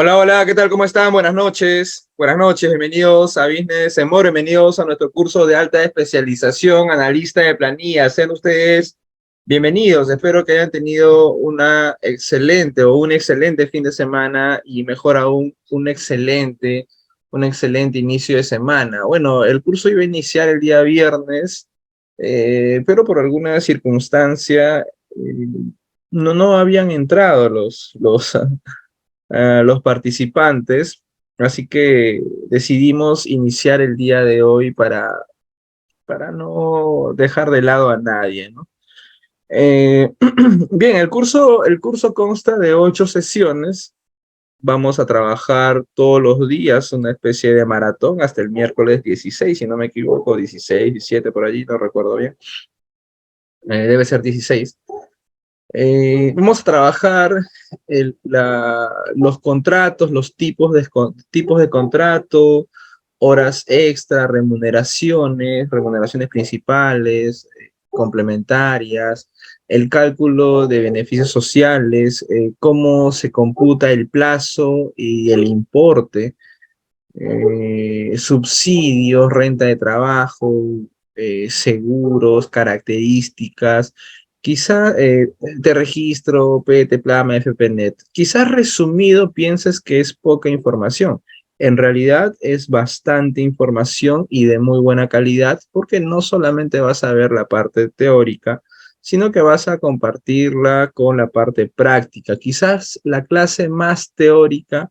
Hola, hola, ¿qué tal? ¿Cómo están? Buenas noches. Buenas noches, bienvenidos a Business en More, bienvenidos a nuestro curso de alta especialización, analista de planillas. Sean ustedes bienvenidos. Espero que hayan tenido una excelente o un excelente fin de semana y mejor aún, un excelente inicio de semana. Bueno, el curso iba a iniciar el día viernes, pero por alguna circunstancia no habían entrado los participantes, así que decidimos iniciar el día de hoy para no dejar de lado a nadie, ¿no? Eh, Bien, el curso consta de 8 sesiones. Vamos a trabajar todos los días una especie de maratón hasta el miércoles 16, si no me equivoco, 16, 17 por allí, no recuerdo bien. Debe ser 16. Vamos a trabajar los contratos, los tipos de contrato, horas extra, remuneraciones principales, complementarias, el cálculo de beneficios sociales, cómo se computa el plazo y el importe, subsidios, renta de trabajo, seguros, características, quizá de registro, PT, Plama, FPNet. Quizás resumido pienses que es poca información. En realidad es bastante información y de muy buena calidad porque no solamente vas a ver la parte teórica, sino que vas a compartirla con la parte práctica. Quizás la clase más teórica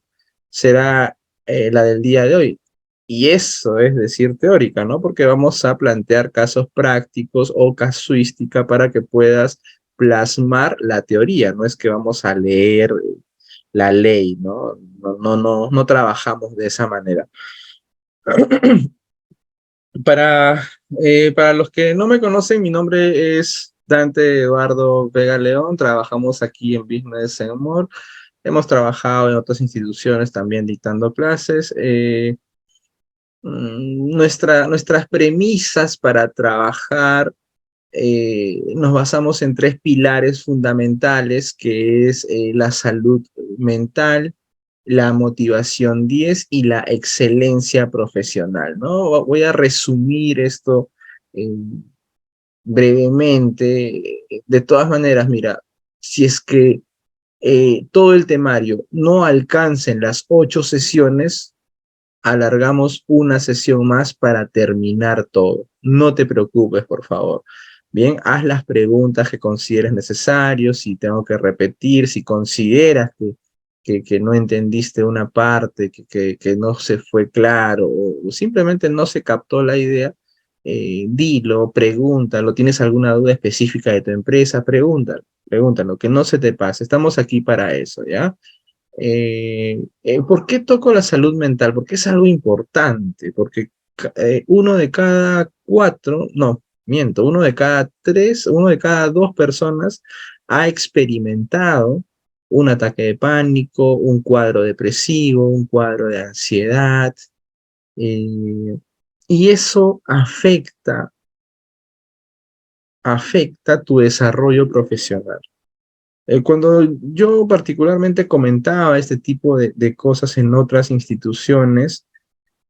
será la del día de hoy. Y eso es decir teórica, ¿no? Porque vamos a plantear casos prácticos o casuística para que puedas plasmar la teoría. No es que vamos a leer la ley, ¿no? No trabajamos de esa manera. Para los que no me conocen, mi nombre es Dante Eduardo Vega León. Trabajamos aquí en Business and More. Hemos trabajado en otras instituciones también dictando clases. Nuestras premisas para trabajar, nos basamos en tres pilares fundamentales, que es la salud mental, la motivación 10 y la excelencia profesional, ¿no? Voy a resumir esto eh, brevemente. De todas maneras, mira, si es que todo el temario no alcanza en las 8 sesiones, alargamos una sesión más para terminar todo. No te preocupes, por favor. Bien, haz las preguntas que consideres necesarios, si tengo que repetir, si consideras que no entendiste una parte, que no se fue claro o simplemente no se captó la idea, dilo, pregúntalo. ¿Tienes alguna duda específica de tu empresa? Pregúntalo, que no se te pase. Estamos aquí para eso, ¿ya? ¿Por qué toco la salud mental? Porque es algo importante, porque uno de cada cuatro, no, miento, uno de cada tres, uno de cada dos personas ha experimentado un ataque de pánico, un cuadro depresivo, un cuadro de ansiedad, eh, y eso afecta tu desarrollo profesional. Cuando yo particularmente comentaba este tipo de cosas en otras instituciones,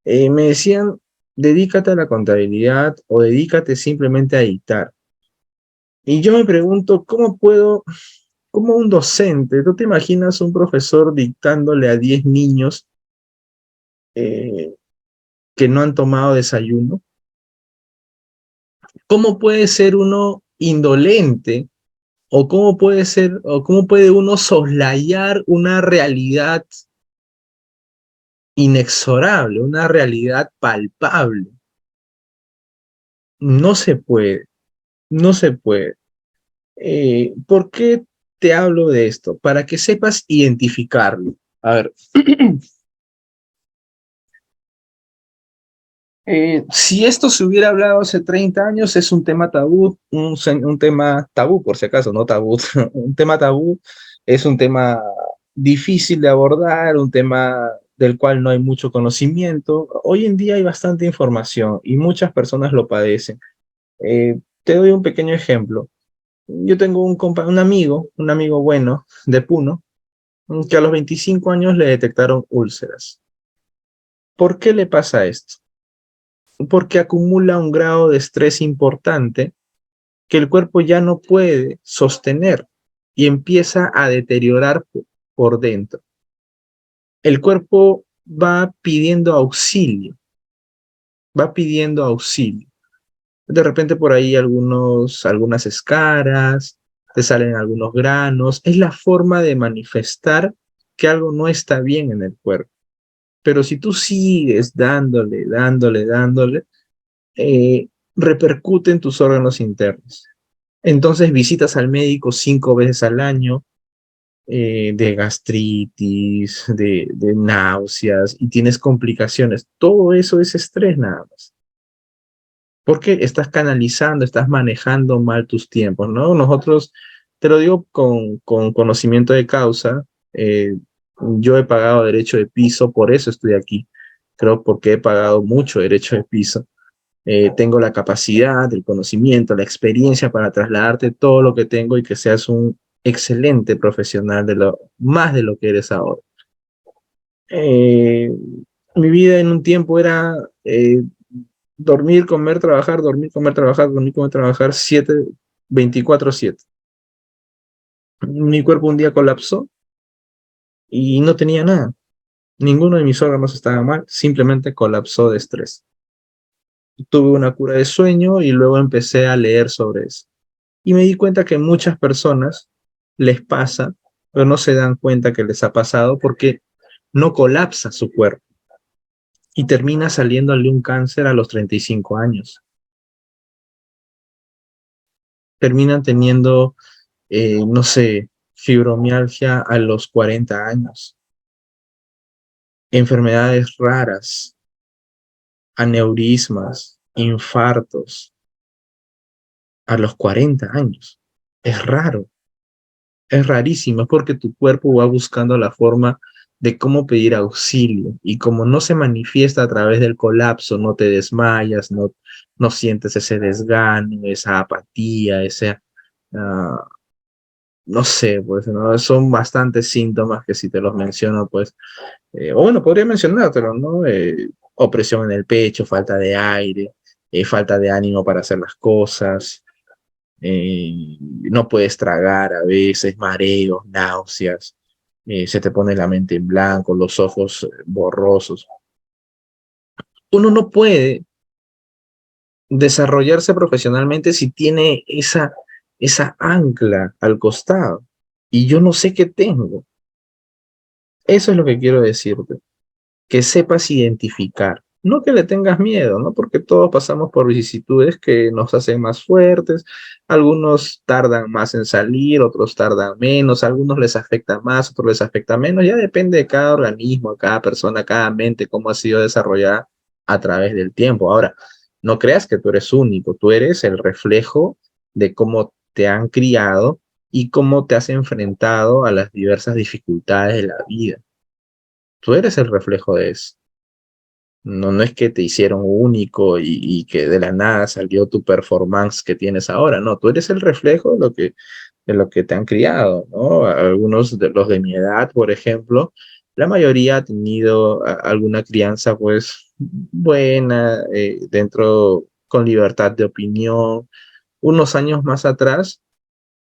me decían, dedícate a la contabilidad o dedícate simplemente a dictar. Y yo me pregunto, cómo un docente, tú te imaginas un profesor dictándole a 10 niños eh, que no han tomado desayuno? ¿Cómo puede ser uno indolente o cómo puede uno soslayar una realidad inexorable, una realidad palpable? No se puede, no se puede. ¿Por qué te hablo de esto? Para que sepas identificarlo. A ver, si esto se hubiera hablado hace 30 años, es un tema tabú, un tema tabú, por si acaso, no tabú, un tema tabú, es un tema difícil de abordar, un tema del cual no hay mucho conocimiento. Hoy en día hay bastante información y muchas personas lo padecen. Te doy un pequeño ejemplo. Yo tengo un amigo bueno de Puno, que a los 25 años le detectaron úlceras. ¿Por qué le pasa esto? Porque acumula un grado de estrés importante que el cuerpo ya no puede sostener y empieza a deteriorar por dentro. El cuerpo va pidiendo auxilio, va pidiendo auxilio. De repente por ahí algunas escaras, te salen algunos granos. Es la forma de manifestar que algo no está bien en el cuerpo. Pero si tú sigues dándole, dándole, dándole, repercute en tus órganos internos. Entonces visitas al médico 5 veces al año, de gastritis, de náuseas, y tienes complicaciones. Todo eso es estrés nada más. Porque estás canalizando, estás manejando mal tus tiempos, ¿no? Nosotros, te lo digo con conocimiento de causa, yo he pagado derecho de piso, por eso estoy aquí. Creo porque he pagado mucho derecho de piso. Tengo la capacidad, el conocimiento, la experiencia para trasladarte todo lo que tengo y que seas un excelente profesional más de lo que eres ahora. Eh, Mi vida en un tiempo era dormir, comer, trabajar, dormir, comer, trabajar, dormir, comer, trabajar, 24/7. Mi cuerpo un día colapsó y no tenía nada. Ninguno de mis órganos estaba mal, simplemente colapsó de estrés. Tuve una cura de sueño y luego empecé a leer sobre eso. Y me di cuenta que muchas personas les pasa, pero no se dan cuenta que les ha pasado porque no colapsa su cuerpo y termina saliéndole un cáncer a los 35 años. Terminan teniendo, no sé, fibromialgia a los 40 años, enfermedades raras, aneurismas, infartos a los 40 años. Es raro. Es rarísimo, es porque tu cuerpo va buscando la forma de cómo pedir auxilio y como no se manifiesta a través del colapso, no te desmayas, no sientes ese desgano, esa apatía, uh, no sé, pues ¿no? Son bastantes síntomas que si te los menciono, pues, o bueno, podría mencionártelo, ¿no? Opresión en el pecho, falta de aire, falta de ánimo para hacer las cosas, no puedes tragar a veces, mareos, náuseas, se te pone la mente en blanco, los ojos borrosos. Uno no puede desarrollarse profesionalmente si tiene esa ancla al costado. Y yo no sé qué tengo. Eso es lo que quiero decirte. Que sepas identificar. No que le tengas miedo, ¿no? Porque todos pasamos por vicisitudes que nos hacen más fuertes. Algunos tardan más en salir, otros tardan menos, algunos les afecta más, otros les afecta menos. Ya depende de cada organismo, cada persona, cada mente, cómo ha sido desarrollada a través del tiempo. Ahora, no creas que tú eres único, tú eres el reflejo de cómo te han criado y cómo te has enfrentado a las diversas dificultades de la vida. Tú eres el reflejo de eso. No, no es que te hicieron único y que de la nada salió tu performance que tienes ahora. No, tú eres el reflejo de lo que te han criado, ¿no? Algunos de los de mi edad, por ejemplo, la mayoría ha tenido alguna crianza, pues, buena, dentro, con libertad de opinión. Unos años más atrás,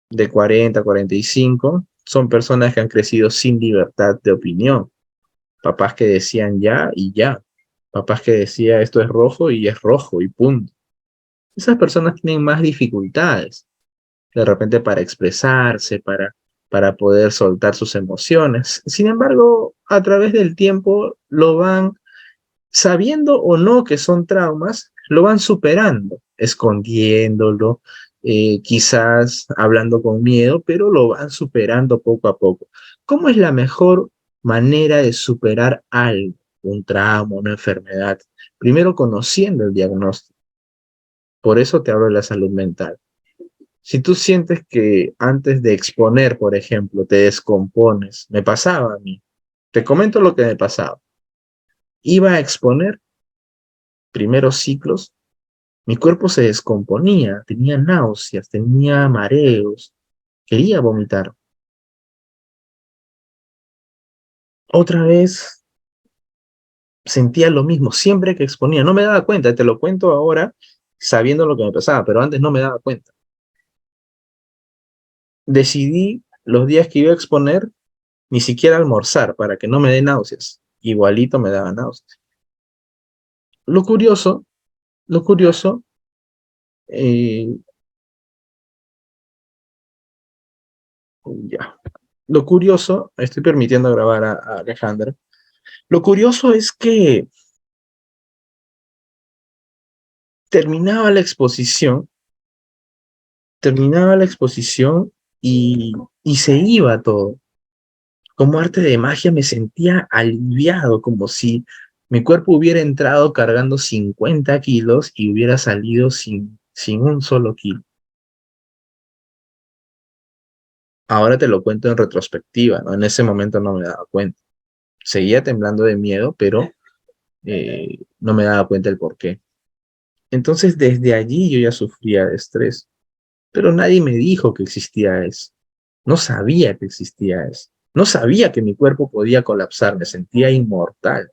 de 40, 45, son personas que han crecido sin libertad de opinión. Papás que decían ya y ya. Papás que decían esto es rojo y punto. Esas personas tienen más dificultades de repente para expresarse, para poder soltar sus emociones. Sin embargo, a través del tiempo lo van sabiendo o no que son traumas, lo van superando, escondiéndolo, quizás hablando con miedo, pero lo van superando poco a poco. ¿Cómo es la mejor manera de superar algo, un trauma, una enfermedad? Primero conociendo el diagnóstico. Por eso te hablo de la salud mental. Si tú sientes que antes de exponer, por ejemplo, te descompones, me pasaba a mí. Te comento lo que me pasaba. Iba a exponer primeros ciclos, mi cuerpo se descomponía, tenía náuseas, tenía mareos, quería vomitar. otra vez sentía lo mismo, siempre que exponía, no me daba cuenta, te lo cuento ahora sabiendo lo que me pasaba, pero antes no me daba cuenta. Decidí los días que iba a exponer ni siquiera almorzar para que no me dé náuseas. Igualito me daba náuseas. Lo curioso, lo curioso, eh, ya, lo curioso, estoy permitiendo grabar a Alejandra, lo curioso es que terminaba la exposición, terminaba la exposición y se iba todo. Como arte de magia me sentía aliviado, como si mi cuerpo hubiera entrado cargando 50 kilos y hubiera salido sin un solo kilo. Ahora te lo cuento en retrospectiva, ¿no? En ese momento no me daba cuenta. Seguía temblando de miedo, pero no me daba cuenta el por qué. Entonces, desde allí yo ya sufría de estrés, pero nadie me dijo que existía eso. No sabía que existía eso. No sabía que mi cuerpo podía colapsar, me sentía inmortal.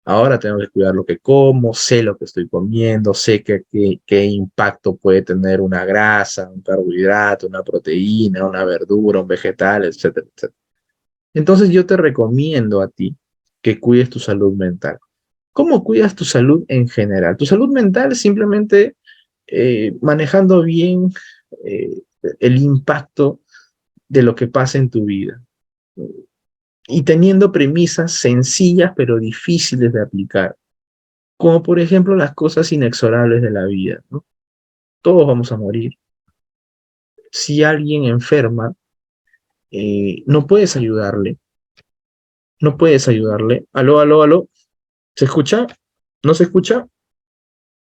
Ahora tengo que cuidar lo que como, sé lo que estoy comiendo, sé qué impacto puede tener una grasa, un carbohidrato, una proteína, una verdura, un vegetal, etcétera, etcétera. Entonces yo te recomiendo a ti que cuides tu salud mental. ¿Cómo cuidas tu salud en general? Tu salud mental simplemente manejando bien eh, el impacto de lo que pasa en tu vida y teniendo premisas sencillas pero difíciles de aplicar, como por ejemplo las cosas inexorables de la vida, ¿no? Todos vamos a morir. Si alguien enferma, no puedes ayudarle, no puedes ayudarle. Aló, aló, aló, ¿se escucha? ¿No se escucha?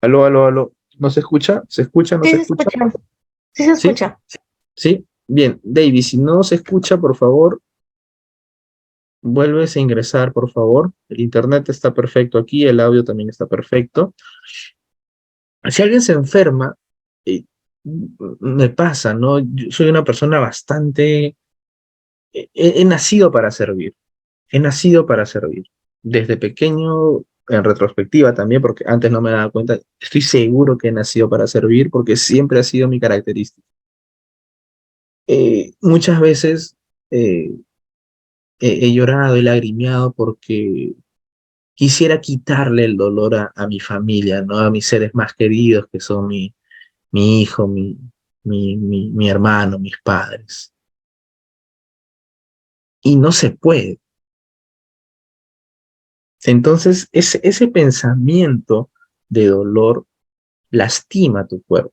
Aló, aló, aló, ¿no se escucha? ¿Se escucha? ¿No Sí se se escucha? escucha, sí se ¿Sí? escucha. ¿Sí? Bien, David, si no se escucha, por favor, vuelves a ingresar, por favor. El internet está perfecto aquí, el audio también está perfecto. Si alguien se enferma, eh, me pasa, ¿no? Yo soy una persona bastante... he nacido para servir, he nacido para servir. Desde pequeño, en retrospectiva también, porque antes no me daba cuenta, estoy seguro que he nacido para servir porque siempre ha sido mi característica. Muchas veces eh, he llorado, he lagrimeado porque quisiera quitarle el dolor a mi familia, ¿no? A mis seres más queridos, que son mi hijo, mi hermano, mis padres. Y no se puede. Entonces, ese pensamiento de dolor lastima tu cuerpo.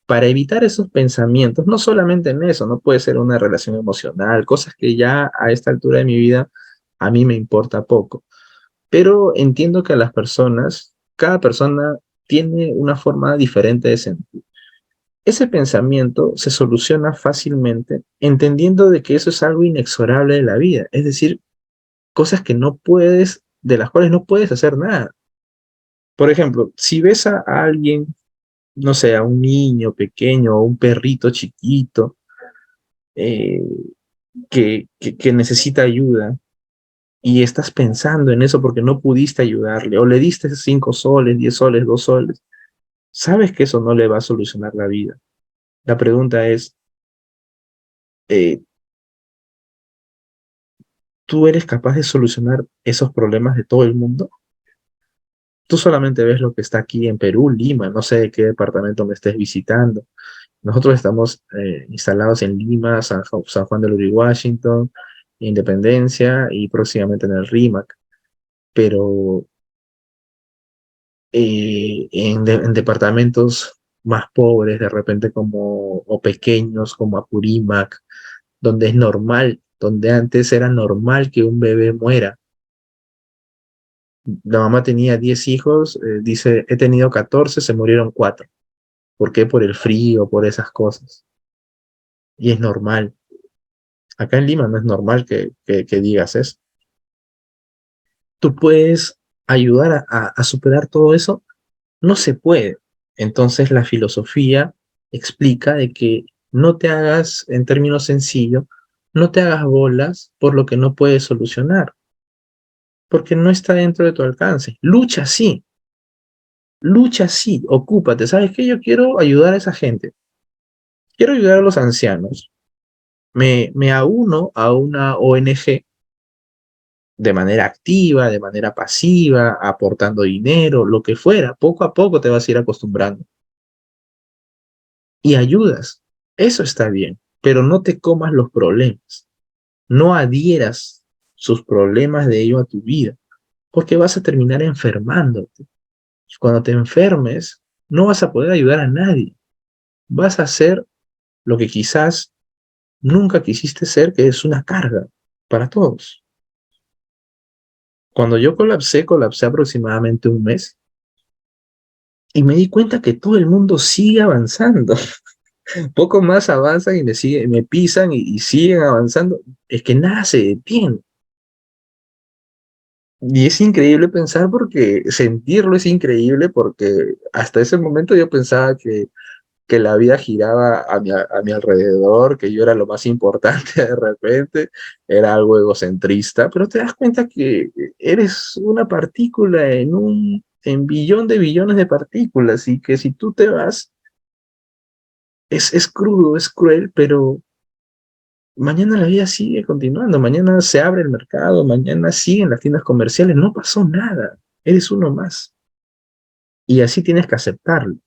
Para evitar esos pensamientos, no solamente en eso, no puede ser una relación emocional, cosas que ya a esta altura de mi vida a mí me importa poco. Pero entiendo que a las personas, cada persona tiene una forma diferente de sentir. Ese pensamiento se soluciona fácilmente entendiendo de que eso es algo inexorable de la vida, es decir, cosas que no puedes, de las cuales no puedes hacer nada. Por ejemplo, si ves a alguien, no sé, a un niño pequeño o un perrito chiquito eh, que necesita ayuda y estás pensando en eso porque no pudiste ayudarle o le diste 5 soles, 10 soles, 2 soles, sabes que eso no le va a solucionar la vida. La pregunta es, eh, ¿tú eres capaz de solucionar esos problemas de todo el mundo? Tú solamente ves lo que está aquí en Perú, Lima, no sé de qué departamento me estés visitando. Nosotros estamos instalados en Lima, San Juan del Uri, Washington, Independencia y próximamente en el RIMAC. Pero en departamentos más pobres, de repente como, o pequeños como Apurímac, donde es normal, donde antes era normal que un bebé muera. La mamá tenía 10 hijos, dice, he tenido 14, se murieron 4. ¿Por qué? Por el frío, por esas cosas. Y es normal. Acá en Lima no es normal que digas eso. ¿Tú puedes ayudar a superar todo eso? No se puede. Entonces la filosofía explica de que no te hagas, en términos sencillos, No te hagas bolas por lo que no puedes solucionar, porque no está dentro de tu alcance. Lucha sí, ocúpate. ¿Sabes qué? Yo quiero ayudar a esa gente. Quiero ayudar a los ancianos. Me auno a una ONG de manera activa, de manera pasiva, aportando dinero, lo que fuera. Poco a poco te vas a ir acostumbrando. Y ayudas. Eso está bien, pero no te comas los problemas. No adhieras sus problemas de ello a tu vida, porque vas a terminar enfermándote. Cuando te enfermes, no vas a poder ayudar a nadie. Vas a hacer lo que quizás nunca quisiste ser, que es una carga para todos. Cuando yo colapsé aproximadamente un mes y me di cuenta que todo el mundo sigue avanzando. Poco más avanzan y me pisan y siguen avanzando. Es que nada se detiene. Y es increíble pensar porque sentirlo es increíble porque hasta ese momento yo pensaba que la vida giraba a mi alrededor, que yo era lo más importante de repente, era algo egocentrista, pero te das cuenta que eres una partícula en billón de billones de partículas y que si tú te vas, es crudo, es cruel, pero mañana la vida sigue continuando, mañana se abre el mercado, mañana siguen las tiendas comerciales, no pasó nada, eres uno más. Y así tienes que aceptarlo.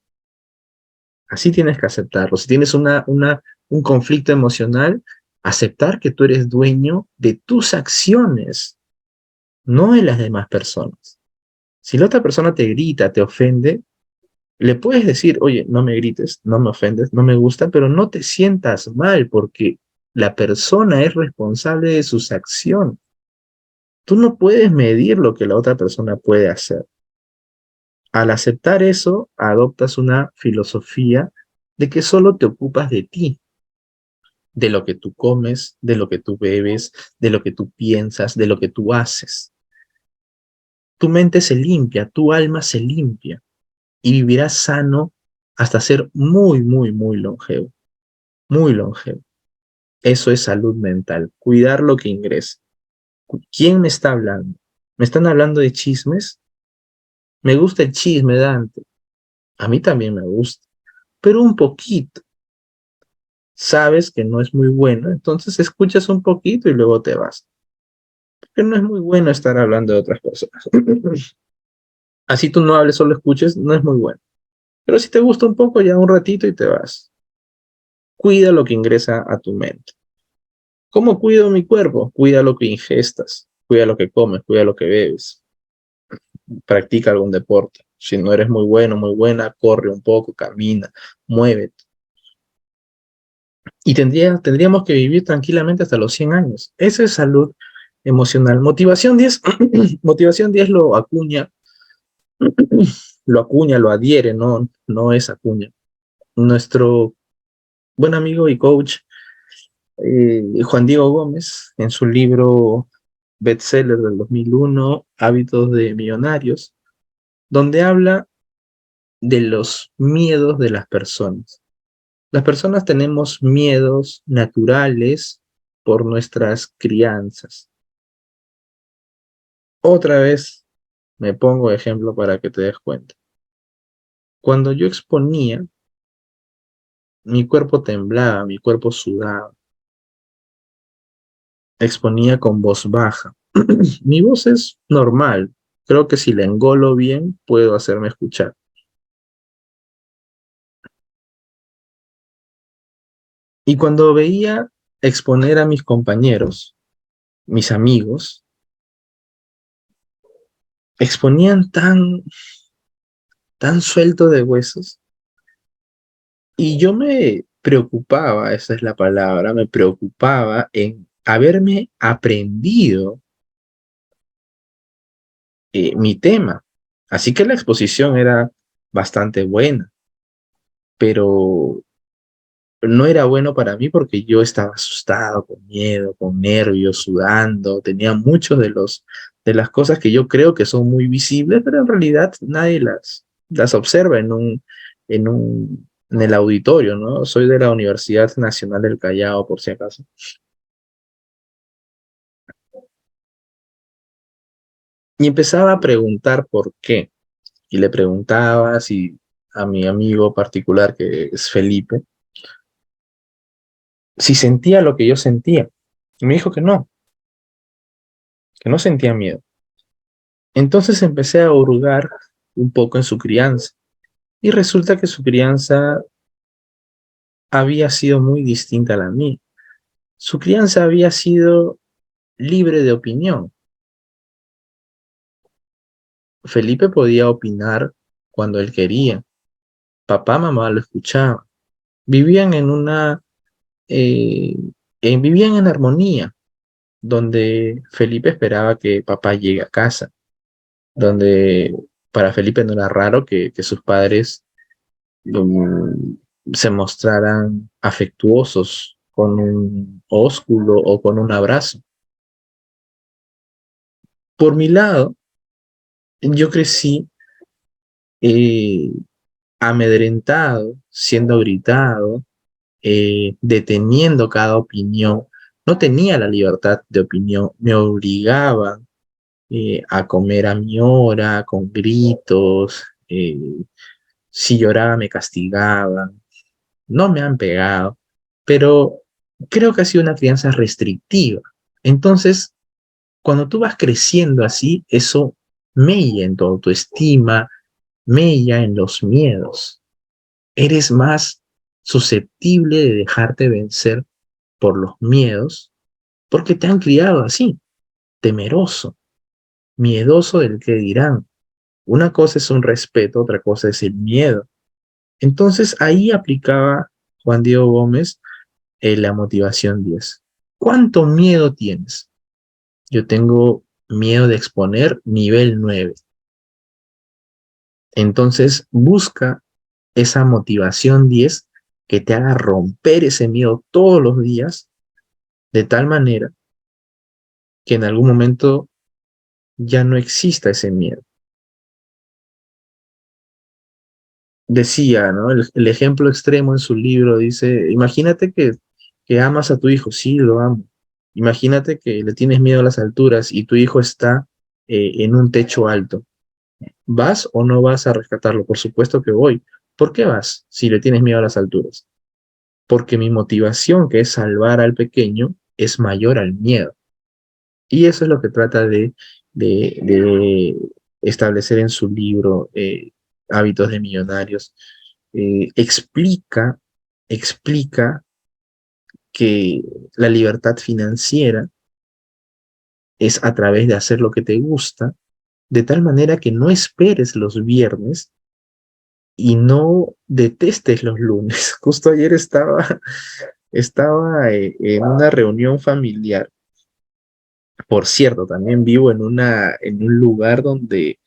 Así tienes que aceptarlo. Si tienes un conflicto emocional, aceptar que tú eres dueño de tus acciones, no de las demás personas. Si la otra persona te grita, te ofende, le puedes decir, oye, no me grites, no me ofendes, no me gusta, pero no te sientas mal porque la persona es responsable de sus acciones. Tú no puedes medir lo que la otra persona puede hacer. Al aceptar eso, adoptas una filosofía de que solo te ocupas de ti, de lo que tú comes, de lo que tú bebes, de lo que tú piensas, de lo que tú haces. Tu mente se limpia, tu alma se limpia y vivirás sano hasta ser muy, muy, muy longevo, muy longevo. Eso es salud mental, cuidar lo que ingresa. ¿Quién me está hablando? ¿Me están hablando de chismes? Me gusta el chisme, Dante. A mí también me gusta, pero un poquito. Sabes que no es muy bueno, entonces escuchas un poquito y luego te vas. Porque no es muy bueno estar hablando de otras personas. Así tú no hables, solo escuches, no es muy bueno. Pero si te gusta un poco, ya un ratito y te vas. Cuida lo que ingresa a tu mente. ¿Cómo cuido mi cuerpo? Cuida lo que ingestas, cuida lo que comes, cuida lo que bebes. Practica algún deporte. Si no eres muy bueno, muy buena, corre un poco, camina, muévete. Y tendríamos que vivir tranquilamente hasta los 100 años. Esa es salud emocional. Motivación 10, motivación 10 lo acuña, lo adhiere, no es acuña. Nuestro buen amigo y coach Juan Diego Gómez, en su libro bestseller del 2001, Hábitos de Millonarios, donde habla de los miedos de las personas. Las personas tenemos miedos naturales por nuestras crianzas. Otra vez me pongo de ejemplo para que te des cuenta. Cuando yo exponía, mi cuerpo temblaba, mi cuerpo sudaba. Exponía con voz baja. Mi voz es normal. Creo que si la engolo bien, puedo hacerme escuchar. Y cuando veía exponer a mis compañeros, mis amigos, exponían tan suelto de huesos. Y yo me preocupaba, esa es la palabra, me preocupaba en haberme aprendido mi tema. Así que la exposición era bastante buena, pero no era bueno para mí porque yo estaba asustado, con miedo, con nervios, sudando, tenía muchos de las cosas que yo creo que son muy visibles, pero en realidad nadie las observa en el auditorio, ¿no? Soy de la Universidad Nacional del Callao, por si acaso. Y empezaba a preguntar por qué. Y le preguntaba si a mi amigo particular, que es Felipe, si sentía lo que yo sentía. Y me dijo que no sentía miedo. Entonces empecé a hurgar un poco en su crianza. Y resulta que su crianza había sido muy distinta a la mía. Su crianza había sido libre de opinión. Felipe podía opinar cuando él quería. Papá, mamá lo escuchaban. Vivían en una, eh, vivían en armonía, donde Felipe esperaba que papá llegue a casa, donde para Felipe no era raro que sus padres um, se mostraran afectuosos con un ósculo o con un abrazo. Por mi lado, yo crecí eh, amedrentado, siendo gritado, deteniendo cada opinión. No tenía la libertad de opinión, me obligaban a comer a mi hora, con gritos, si lloraba me castigaban, no me han pegado, pero creo que ha sido una crianza restrictiva. Entonces, cuando tú vas creciendo así, eso mella en tu autoestima, mella en los miedos. Eres más susceptible de dejarte vencer por los miedos porque te han criado así, temeroso, miedoso del que dirán. Una cosa es un respeto, otra cosa es el miedo. Entonces ahí aplicaba Juan Diego Gómez la motivación 10. ¿Cuánto miedo tienes? Yo tengo miedo de exponer nivel 9. Entonces busca esa motivación 10 que te haga romper ese miedo todos los días de tal manera que en algún momento ya no exista ese miedo. Decía, ¿no? El ejemplo extremo en su libro dice, imagínate que amas a tu hijo, sí, lo amo. Imagínate que le tienes miedo a las alturas y tu hijo está en un techo alto. ¿Vas o no vas a rescatarlo? Por supuesto que voy. ¿Por qué vas si le tienes miedo a las alturas? Porque mi motivación, que es salvar al pequeño, es mayor al miedo. Y eso es lo que trata de establecer en su libro Hábitos de Millonarios. Explica que la libertad financiera es a través de hacer lo que te gusta, de tal manera que no esperes los viernes y no detestes los lunes. Justo ayer estaba en una reunión familiar. Por cierto, también vivo en un lugar donde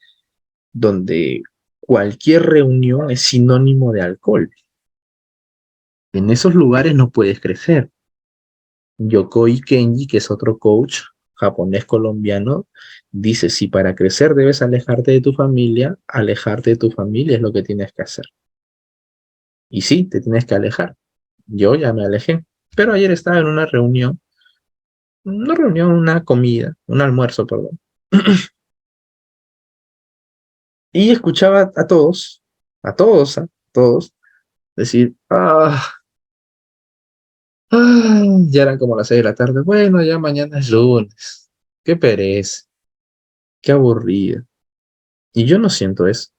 cualquier reunión es sinónimo de alcohol. En esos lugares no puedes crecer. Yokoi Kenji, que es otro coach japonés colombiano, dice, si para crecer debes alejarte de tu familia es lo que tienes que hacer. Y sí, te tienes que alejar. Yo ya me alejé. Pero ayer estaba en una comida, un almuerzo, perdón. Y escuchaba a todos, decir, ya eran como las 6 de la tarde. Bueno, ya mañana es lunes. Qué pereza, qué aburrida. Y yo no siento eso.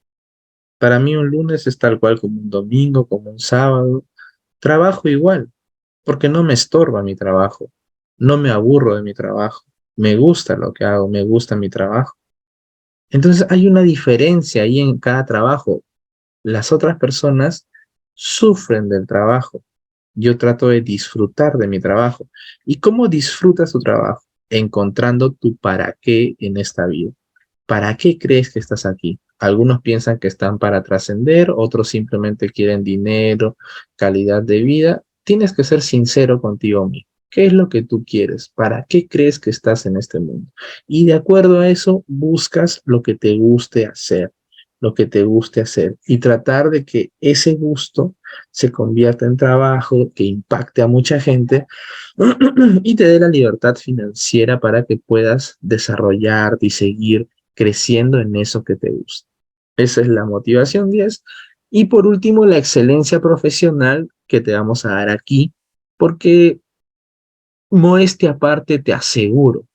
Para mí un lunes es tal cual como un domingo, como un sábado. Trabajo igual, porque no me estorba mi trabajo. No me aburro de mi trabajo. Me gusta lo que hago, me gusta mi trabajo. Entonces hay una diferencia ahí en cada trabajo. Las otras personas sufren del trabajo. Yo trato de disfrutar de mi trabajo. ¿Y cómo disfrutas tu trabajo? Encontrando tu para qué en esta vida. ¿Para qué crees que estás aquí? Algunos piensan que están para trascender, otros simplemente quieren dinero, calidad de vida. Tienes que ser sincero contigo mismo. ¿Qué es lo que tú quieres? ¿Para qué crees que estás en este mundo? Y de acuerdo a eso, buscas lo que te guste hacer, lo que te guste hacer y tratar de que ese gusto se convierta en trabajo, que impacte a mucha gente y te dé la libertad financiera para que puedas desarrollarte y seguir creciendo en eso que te gusta. Esa es la motivación 10. Y por último, la excelencia profesional que te vamos a dar aquí, porque modestia aparte, te aseguro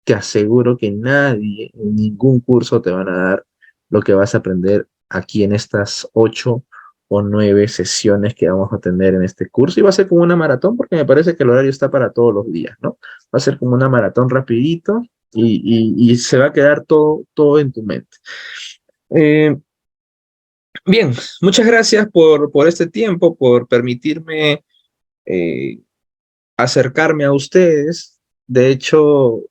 que nadie, en ningún curso te van a dar lo que vas a aprender aquí en estas 8 o 9 sesiones que vamos a tener en este curso. Y va a ser como una maratón, porque me parece que el horario está para todos los días, ¿no? Va a ser como una maratón rapidito y se va a quedar todo en tu mente. Eh, Bien, muchas gracias por este tiempo, por permitirme eh, acercarme a ustedes. De hecho,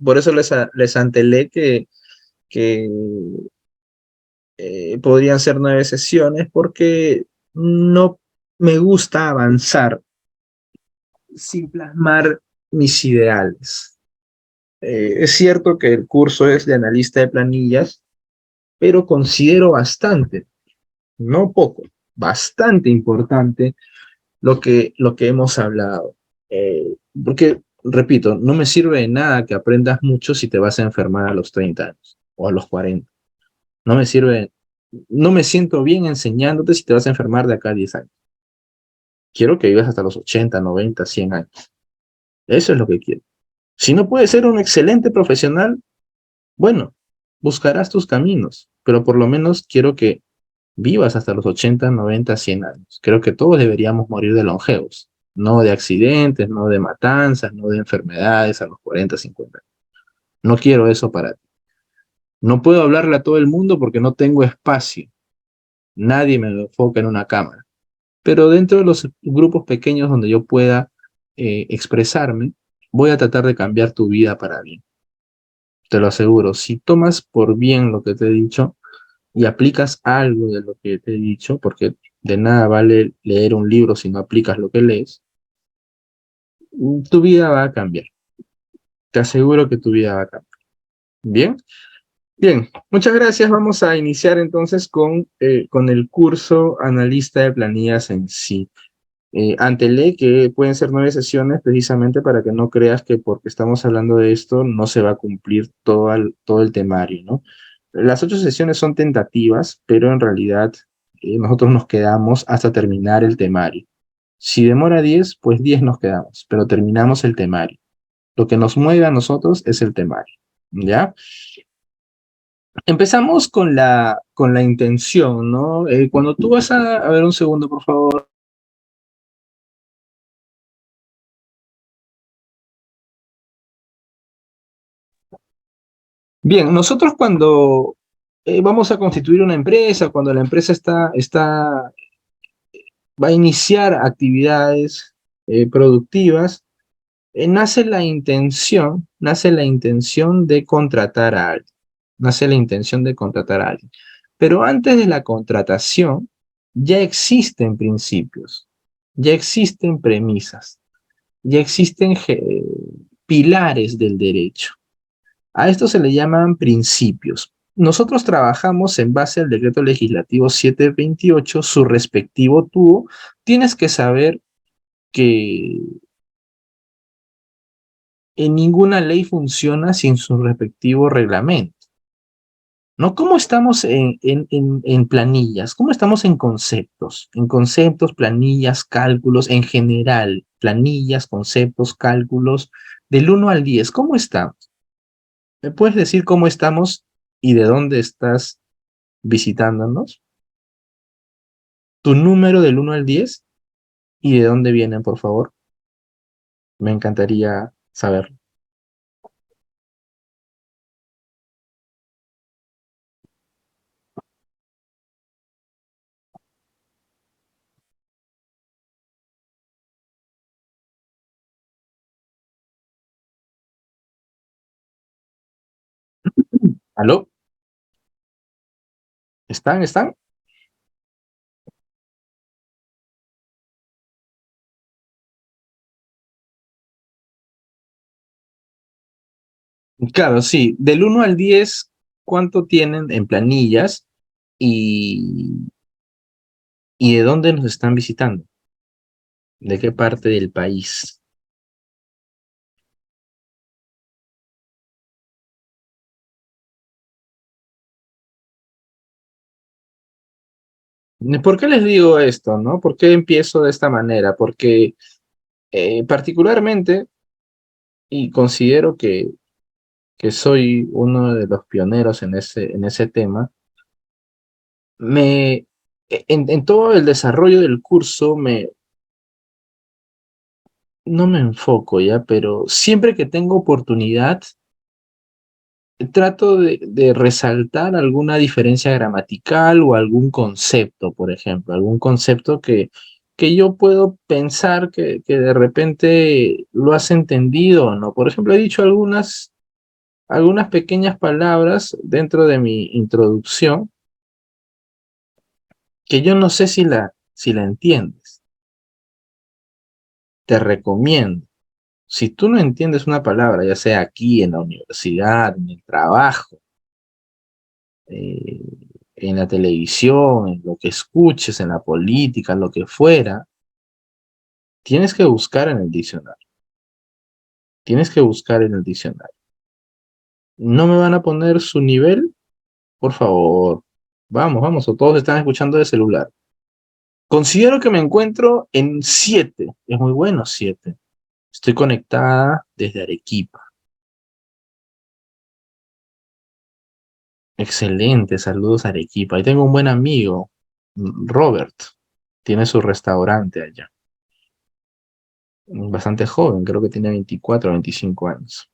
por eso les antelé que podrían ser 9 sesiones, porque no me gusta avanzar sin plasmar mis ideales. Es cierto que el curso es de analista de planillas, pero considero bastante, no poco, bastante importante lo que hemos hablado. Porque, repito, no me sirve de nada que aprendas mucho si te vas a enfermar a los 30 años o a los 40. No me sirve, no me siento bien enseñándote si te vas a enfermar de acá a 10 años. Quiero que vivas hasta los 80, 90, 100 años. Eso es lo que quiero. Si no puedes ser un excelente profesional, bueno, buscarás tus caminos, pero por lo menos quiero que vivas hasta los 80, 90, 100 años. Creo que todos deberíamos morir de longevos, no de accidentes, no de matanzas, no de enfermedades a los 40, 50. No quiero eso para ti. No puedo hablarle a todo el mundo porque no tengo espacio. Nadie me enfoca en una cámara. Pero dentro de los grupos pequeños donde yo pueda expresarme, voy a tratar de cambiar tu vida para bien. Te lo aseguro. Si tomas por bien lo que te he dicho y aplicas algo de lo que te he dicho, porque de nada vale leer un libro si no aplicas lo que lees, tu vida va a cambiar. Te aseguro que tu vida va a cambiar. Bien, bien. Muchas gracias. Vamos a iniciar entonces con el curso Analista de Planillas en sí. Antele que pueden ser 9 sesiones precisamente para que no creas que porque estamos hablando de esto no se va a cumplir todo el temario, ¿no? Las 8 sesiones son tentativas, pero en realidad nosotros nos quedamos hasta terminar el temario. Si demora 10, pues 10 nos quedamos, pero terminamos el temario. Lo que nos mueve a nosotros es el temario, ¿ya? Empezamos con la intención, ¿no? Cuando tú vas a ver un segundo, por favor. Bien, nosotros cuando vamos a constituir una empresa, cuando la empresa va a iniciar actividades productivas, nace la intención de contratar a alguien, nace la intención de contratar a alguien. Pero antes de la contratación, ya existen principios, ya existen premisas, ya existen pilares del derecho. A esto se le llaman principios. Nosotros trabajamos en base al decreto legislativo 728, su respectivo tubo. Tienes que saber que en ninguna ley funciona sin su respectivo reglamento. ¿No? ¿Cómo estamos en planillas? ¿Cómo estamos en conceptos? En conceptos, planillas, cálculos, en general, planillas, conceptos, cálculos, del 1 al 10, ¿cómo estamos? ¿Me puedes decir cómo estamos y de dónde estás visitándonos? Tu número del 1 al 10 y de dónde vienen, por favor. Me encantaría saberlo. ¿Aló? ¿Están? ¿Están? Claro, sí. Del 1 al 10, ¿cuánto tienen en planillas y, y de dónde nos están visitando? ¿De qué parte del país? ¿Por qué les digo esto, no? ¿Por qué empiezo de esta manera? Porque particularmente, y considero que soy uno de los pioneros en ese tema, me, en todo el desarrollo del curso no me enfoco ya, pero siempre que tengo oportunidad, trato de resaltar alguna diferencia gramatical o algún concepto, por ejemplo, algún concepto que yo puedo pensar que de repente lo has entendido o no. Por ejemplo, he dicho algunas pequeñas palabras dentro de mi introducción que yo no sé si la entiendes. Te recomiendo. Si tú no entiendes una palabra, ya sea aquí en la universidad, en el trabajo, eh, en la televisión, en lo que escuches, en la política, en lo que fuera, tienes que buscar en el diccionario. Tienes que buscar en el diccionario. ¿No me van a poner su nivel? Por favor. Vamos, vamos, o todos están escuchando de celular. Considero que me encuentro en 7. Es muy bueno 7. Estoy conectada desde Arequipa. Excelente, saludos a Arequipa. Ahí tengo un buen amigo, Robert. Tiene su restaurante allá. Bastante joven, creo que tiene 24 o 25 años.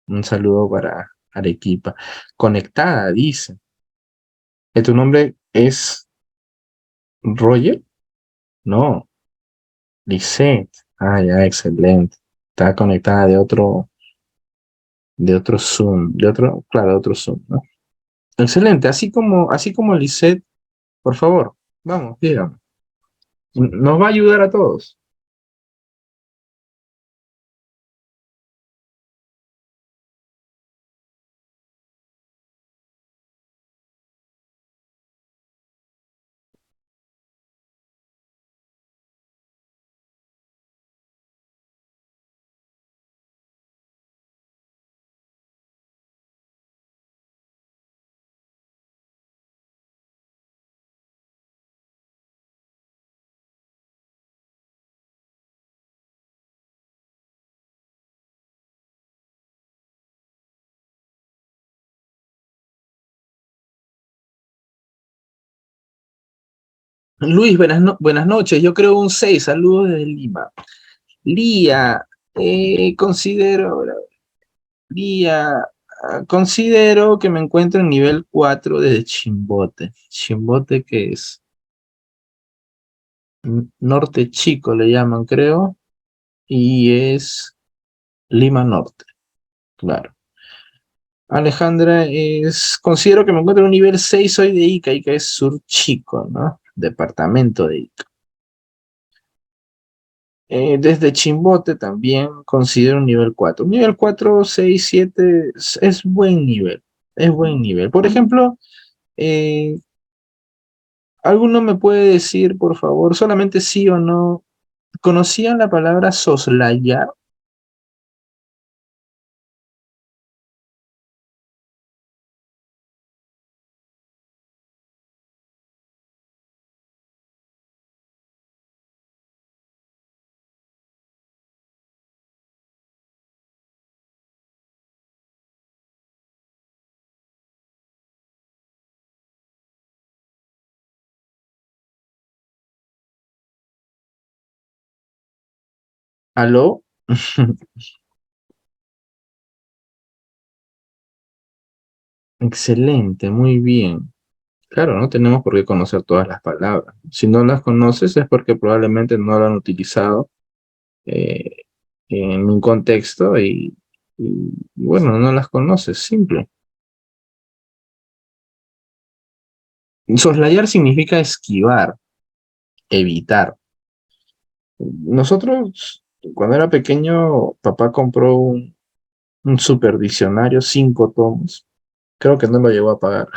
Un saludo para Arequipa. Conectada, dice. ¿Tu nombre es Roger? No, Lisette. Ah, ya, excelente. Está conectada de otro Zoom, de otro, claro, de otro Zoom, ¿no? Excelente, así como Lisette, por favor, vamos, dígame. Nos va a ayudar a todos. Luis, buenas noches. Yo creo un 6. Saludos desde Lima. Lía, considero, Lía, considero que me encuentro en nivel 4 desde Chimbote. Chimbote que es Norte Chico, le llaman, creo, y es Lima Norte, claro. Alejandra considero que me encuentro en un nivel 6. Soy de Ica. Ica es Sur Chico, ¿no? Departamento de Ica. Desde Chimbote también considero un nivel 4. Un nivel 4, 6, 7 es buen nivel. Es buen nivel. Por ejemplo, eh, ¿alguno me puede decir, por favor, solamente sí o no? ¿Conocían la palabra soslayar? ¿Aló? Excelente, muy bien. Claro, no tenemos por qué conocer todas las palabras. Si no las conoces es porque probablemente no lo han utilizado eh, en un contexto y bueno, no las conoces, simple. Soslayar significa esquivar, evitar. Nosotros, cuando era pequeño, papá compró un super diccionario, 5 tomos. Creo que no lo llegó a pagar.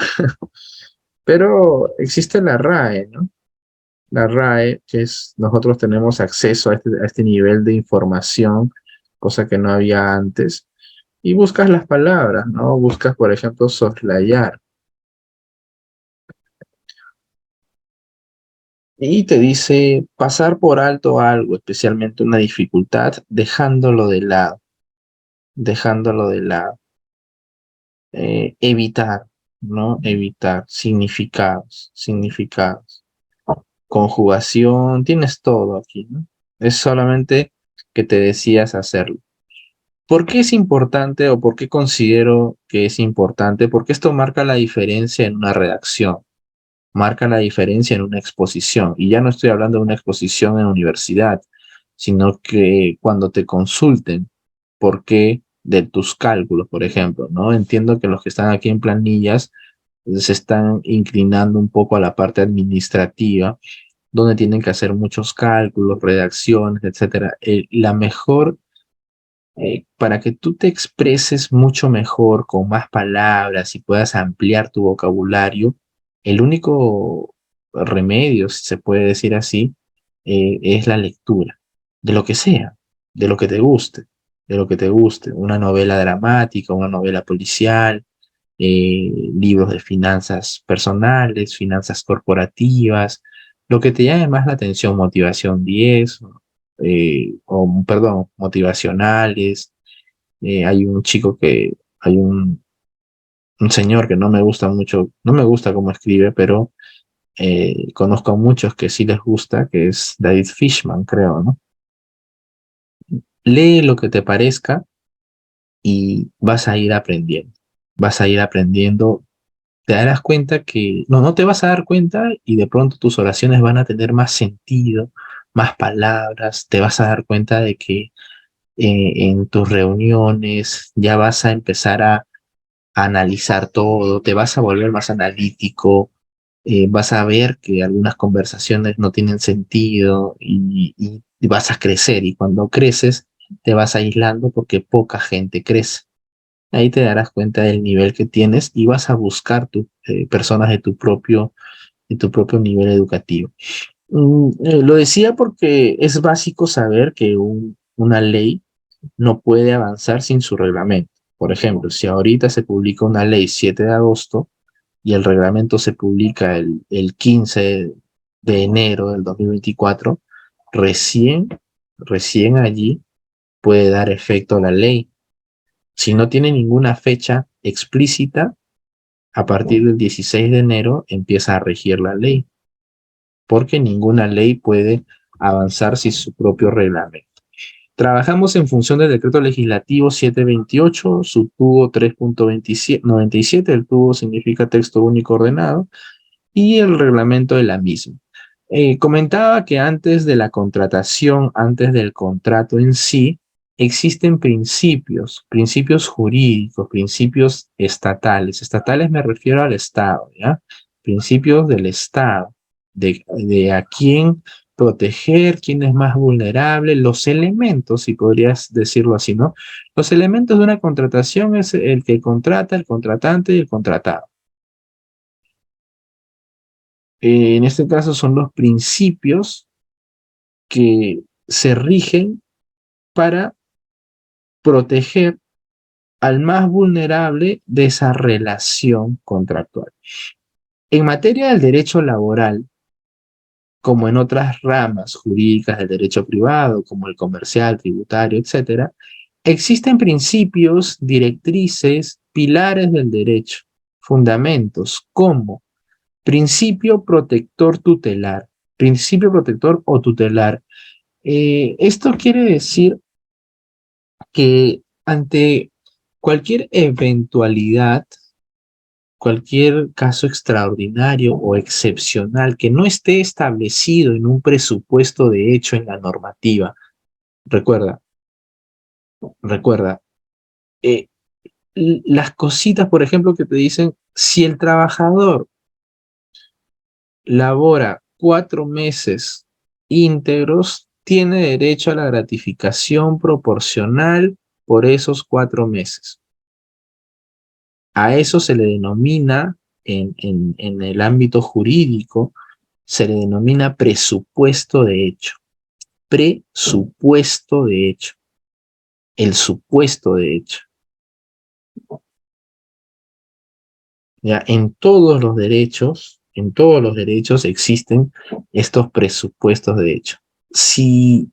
Pero existe la RAE, ¿no? La RAE, que es, nosotros tenemos acceso a este nivel de información, cosa que no había antes. Y buscas las palabras, ¿no? Buscas, por ejemplo, soslayar. Y te dice pasar por alto algo, especialmente una dificultad, dejándolo de lado. Evitar, ¿no? Evitar significados. Conjugación, tienes todo aquí, ¿no? Es solamente que te decías hacerlo. ¿Por qué es importante o por qué considero que es importante? Porque esto marca la diferencia en una redacción, marca la diferencia en una exposición. Y ya no estoy hablando de una exposición en universidad, sino que cuando te consulten por qué de tus cálculos, por ejemplo, ¿no? Entiendo que los que están aquí en planillas se están inclinando un poco a la parte administrativa, donde tienen que hacer muchos cálculos, redacciones, etcétera. La mejor para que tú te expreses mucho mejor, con más palabras y puedas ampliar tu vocabulario, el único remedio, si se puede decir así, es la lectura, de lo que sea, de lo que te guste, de lo que te guste, una novela dramática, una novela policial, libros de finanzas personales, finanzas corporativas, lo que te llame más la atención, motivación 10 o perdón, motivacionales. Hay un chico hay un señor que no me gusta mucho, no me gusta cómo escribe, pero conozco a muchos que sí les gusta, que es David Fishman, creo, ¿no? Lee lo que te parezca y vas a ir aprendiendo. Vas a ir aprendiendo, te darás cuenta que, no te vas a dar cuenta y de pronto tus oraciones van a tener más sentido, más palabras, te vas a dar cuenta de que en tus reuniones ya vas a empezar a analizar todo, te vas a volver más analítico, vas a ver que algunas conversaciones no tienen sentido y vas a crecer y cuando creces te vas aislando porque poca gente crece. Ahí te darás cuenta del nivel que tienes y vas a buscar personas de tu propio nivel educativo. Lo decía porque es básico saber que una ley no puede avanzar sin su reglamento. Por ejemplo, si ahorita se publica una ley 7 de agosto y el reglamento se publica el 15 de enero del 2024, recién, recién allí puede dar efecto a la ley. Si no tiene ninguna fecha explícita, a partir del 16 de enero empieza a regir la ley, porque ninguna ley puede avanzar sin su propio reglamento. Trabajamos en función del decreto legislativo 728, su tubo 3.97, el tubo significa texto único ordenado, y el reglamento de la misma. Comentaba que antes de la contratación, antes del contrato en sí, existen principios jurídicos, principios estatales. Estatales me refiero al Estado, ¿ya? Principios del Estado, de a quién proteger, quién es más vulnerable, los elementos, si podrías decirlo así, ¿no? Los elementos de una contratación es el que contrata, el contratante y el contratado. En este caso son los principios que se rigen para proteger al más vulnerable de esa relación contractual. En materia del derecho laboral, como en otras ramas jurídicas del derecho privado, como el comercial, tributario, etcétera, existen principios, directrices, pilares del derecho, fundamentos, como principio protector tutelar, principio protector o tutelar. Esto quiere decir que ante cualquier eventualidad, cualquier caso extraordinario o excepcional que no esté establecido en un presupuesto de hecho en la normativa, recuerda, recuerda, eh, las cositas, por ejemplo, que te dicen, si el trabajador labora 4 meses íntegros, tiene derecho a la gratificación proporcional por esos 4 meses. A eso se le denomina, en el ámbito jurídico, se le denomina presupuesto de hecho. Presupuesto de hecho. El supuesto de hecho. Ya, en todos los derechos En todos los derechos existen estos presupuestos de hecho. Si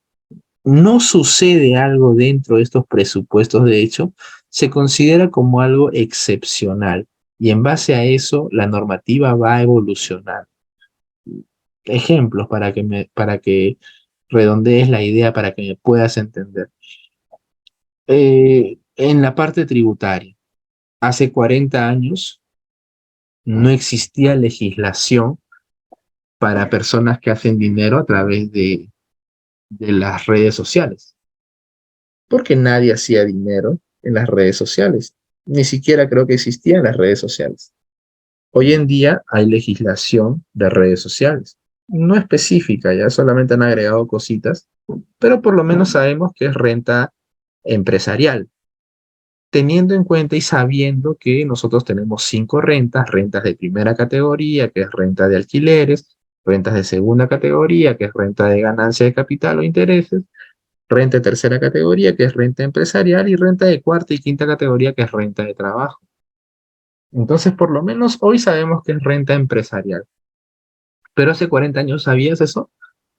no sucede algo dentro de estos presupuestos de hecho, se considera como algo excepcional y en base a eso la normativa va a evolucionar. Ejemplos para que redondees la idea, para que me puedas entender. En la parte tributaria, hace 40 años no existía legislación para personas que hacen dinero a través de las redes sociales, porque nadie hacía dinero en las redes sociales, ni siquiera creo que existían las redes sociales. Hoy en día hay legislación de redes sociales, no específica, ya solamente han agregado cositas, pero por lo menos sabemos que es renta empresarial, teniendo en cuenta y sabiendo que nosotros tenemos 5 rentas, rentas de primera categoría, que es renta de alquileres, rentas de segunda categoría, que es renta de ganancia de capital o intereses, renta de tercera categoría, que es renta empresarial, y renta de cuarta y quinta categoría, que es renta de trabajo. Entonces, por lo menos hoy sabemos que es renta empresarial. Pero hace 40 años, ¿sabías eso?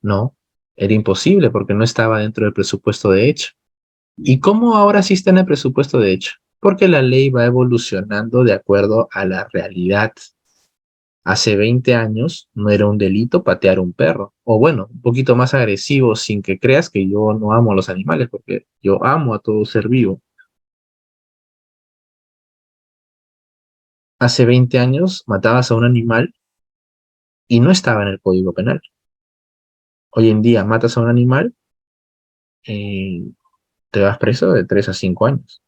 No, era imposible porque no estaba dentro del presupuesto de hecho. ¿Y cómo ahora sí está en el presupuesto de hecho? Porque la ley va evolucionando de acuerdo a la realidad. Hace 20 años no era un delito patear un perro. O bueno, un poquito más agresivo, sin que creas que yo no amo a los animales, porque yo amo a todo ser vivo. Hace 20 años matabas a un animal y no estaba en el Código Penal. Hoy en día matas a un animal y te vas preso de 3 a 5 años,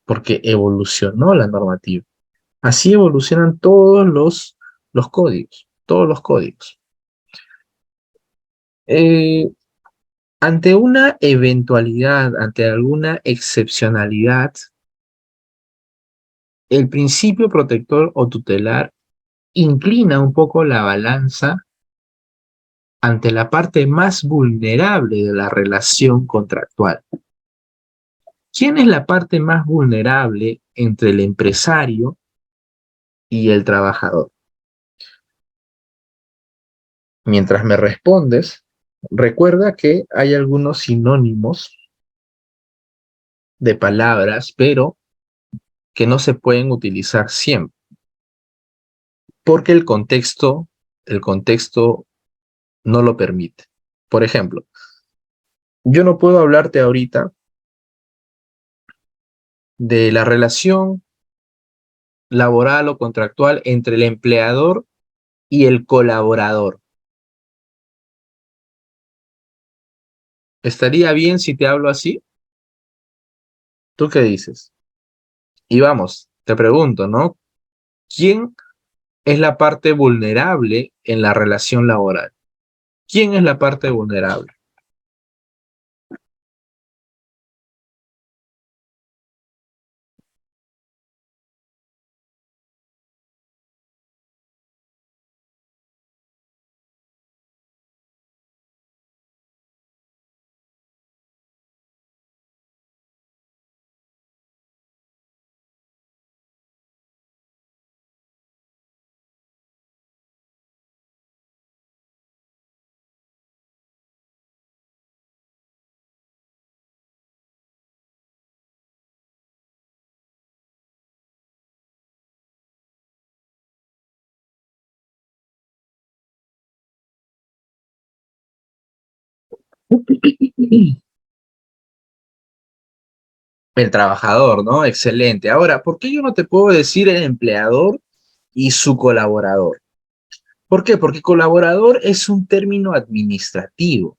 porque evolucionó la normativa. Así evolucionan los códigos, todos los códigos. Eh, Ante una eventualidad, ante alguna excepcionalidad, el principio protector o tutelar inclina un poco la balanza ante la parte más vulnerable de la relación contractual. ¿Quién es la parte más vulnerable entre el empresario y el trabajador? Mientras me respondes, recuerda que hay algunos sinónimos de palabras, pero que no se pueden utilizar siempre, porque el contexto no lo permite. Por ejemplo, yo no puedo hablarte ahorita de la relación laboral o contractual entre el empleador y el colaborador. ¿Estaría bien si te hablo así? ¿Tú qué dices? Y vamos, te pregunto, ¿no? ¿Quién es la parte vulnerable en la relación laboral? ¿Quién es la parte vulnerable? El trabajador, ¿no? Excelente. Ahora, ¿por qué yo no te puedo decir el empleador y su colaborador? ¿Por qué? Porque colaborador es un término administrativo.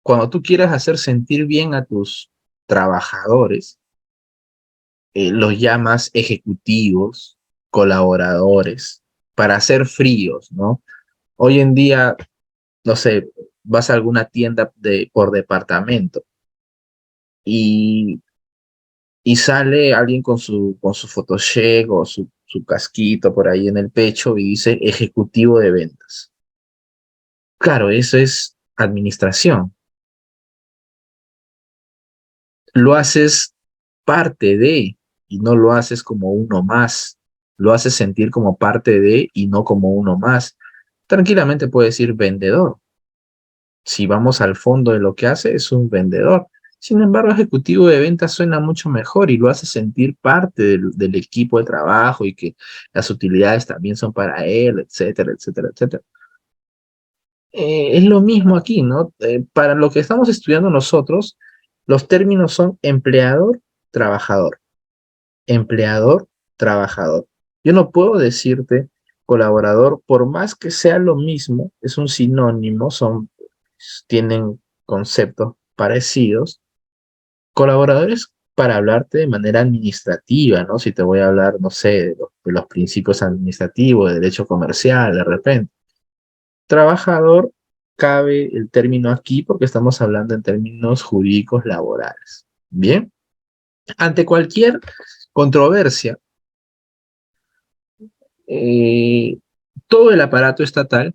Cuando tú quieras hacer sentir bien a tus trabajadores, los llamas ejecutivos, colaboradores, para ser fríos, ¿no? Hoy en día, no sé, vas a alguna tienda por departamento y, y sale alguien con su photocheck o su casquito por ahí en el pecho y dice ejecutivo de ventas. Claro, eso es administración. Lo haces parte de y no lo haces como uno más. lo hace sentir como parte de y no como uno más. Tranquilamente puede decir vendedor. Si vamos al fondo de lo que hace, es un vendedor. Sin embargo, ejecutivo de ventas suena mucho mejor y lo hace sentir parte del equipo de trabajo y que las utilidades también son para él, etcétera, etcétera, etcétera. Es lo mismo aquí, ¿no? Para lo que estamos estudiando nosotros, los términos son empleador, trabajador, empleador, trabajador. Yo no puedo decirte colaborador, por más que sea lo mismo, es un sinónimo, tienen conceptos parecidos. Colaboradores para hablarte de manera administrativa, ¿no? Si te voy a hablar, no sé, de los principios administrativos, de derecho comercial, de repente. Trabajador, cabe el término aquí porque estamos hablando en términos jurídicos laborales. Bien, ante cualquier controversia, eh, todo el aparato estatal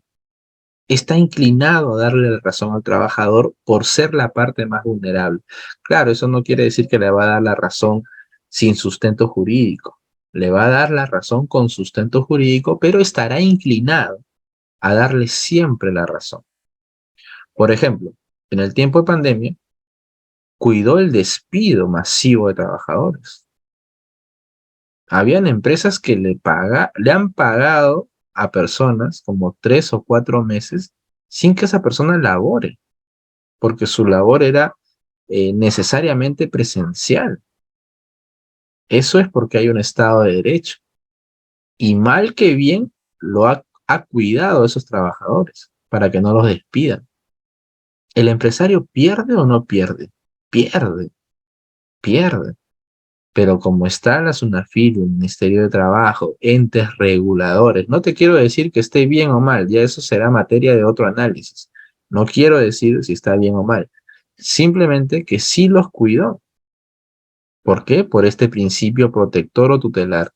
está inclinado a darle la razón al trabajador por ser la parte más vulnerable. Claro, eso no quiere decir que le va a dar la razón sin sustento jurídico. Le va a dar la razón con sustento jurídico, pero estará inclinado a darle siempre la razón. Por ejemplo, en el tiempo de pandemia, cuidó el despido masivo de trabajadores. Habían empresas que le han pagado a personas como 3 o 4 meses sin que esa persona labore, porque su labor era necesariamente presencial. Eso es porque hay un Estado de Derecho. Y mal que bien ha cuidado a esos trabajadores para que no los despidan. ¿El empresario pierde o no pierde? Pierde, pierde. Pero como está la SUNAFIL, el Ministerio de Trabajo, entes reguladores, no te quiero decir que esté bien o mal, ya eso será materia de otro análisis. No quiero decir si está bien o mal, simplemente que sí los cuidó. ¿Por qué? Por este principio protector o tutelar,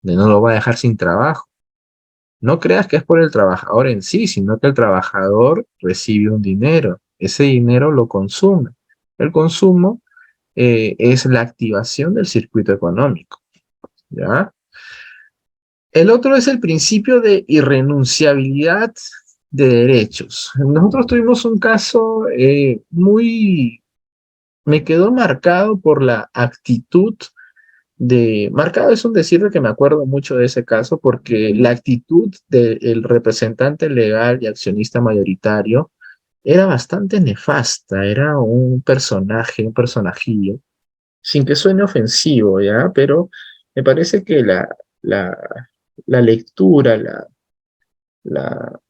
de no lo va a dejar sin trabajo. No creas que es por el trabajador en sí, sino que el trabajador recibe un dinero, ese dinero lo consume. El consumo es la activación del circuito económico, ¿ya? El otro es el principio de irrenunciabilidad de derechos. Nosotros tuvimos un caso me quedó marcado por la actitud marcado es un decir de que me acuerdo mucho de ese caso porque la actitud del representante legal y accionista mayoritario era bastante nefasta, era un personajillo, sin que suene ofensivo, ¿ya? Pero me parece que la, la lectura, la,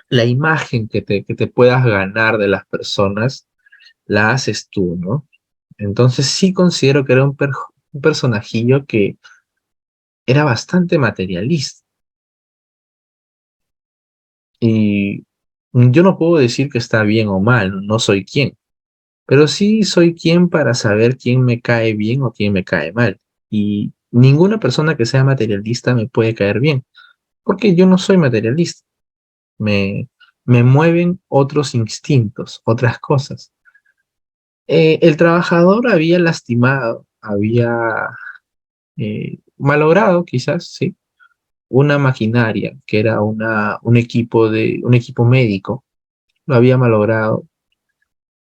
la imagen que te puedas ganar de las personas, la haces tú, ¿no? Entonces sí considero que era un personajillo que era bastante materialista. Y yo no puedo decir que está bien o mal, no soy quien, pero sí soy quien para saber quién me cae bien o quién me cae mal. Y ninguna persona que sea materialista me puede caer bien, porque yo no soy materialista. Me, me mueven otros instintos, otras cosas. El trabajador había lastimado, había malogrado quizás, sí, una maquinaria que era un equipo médico, lo había malogrado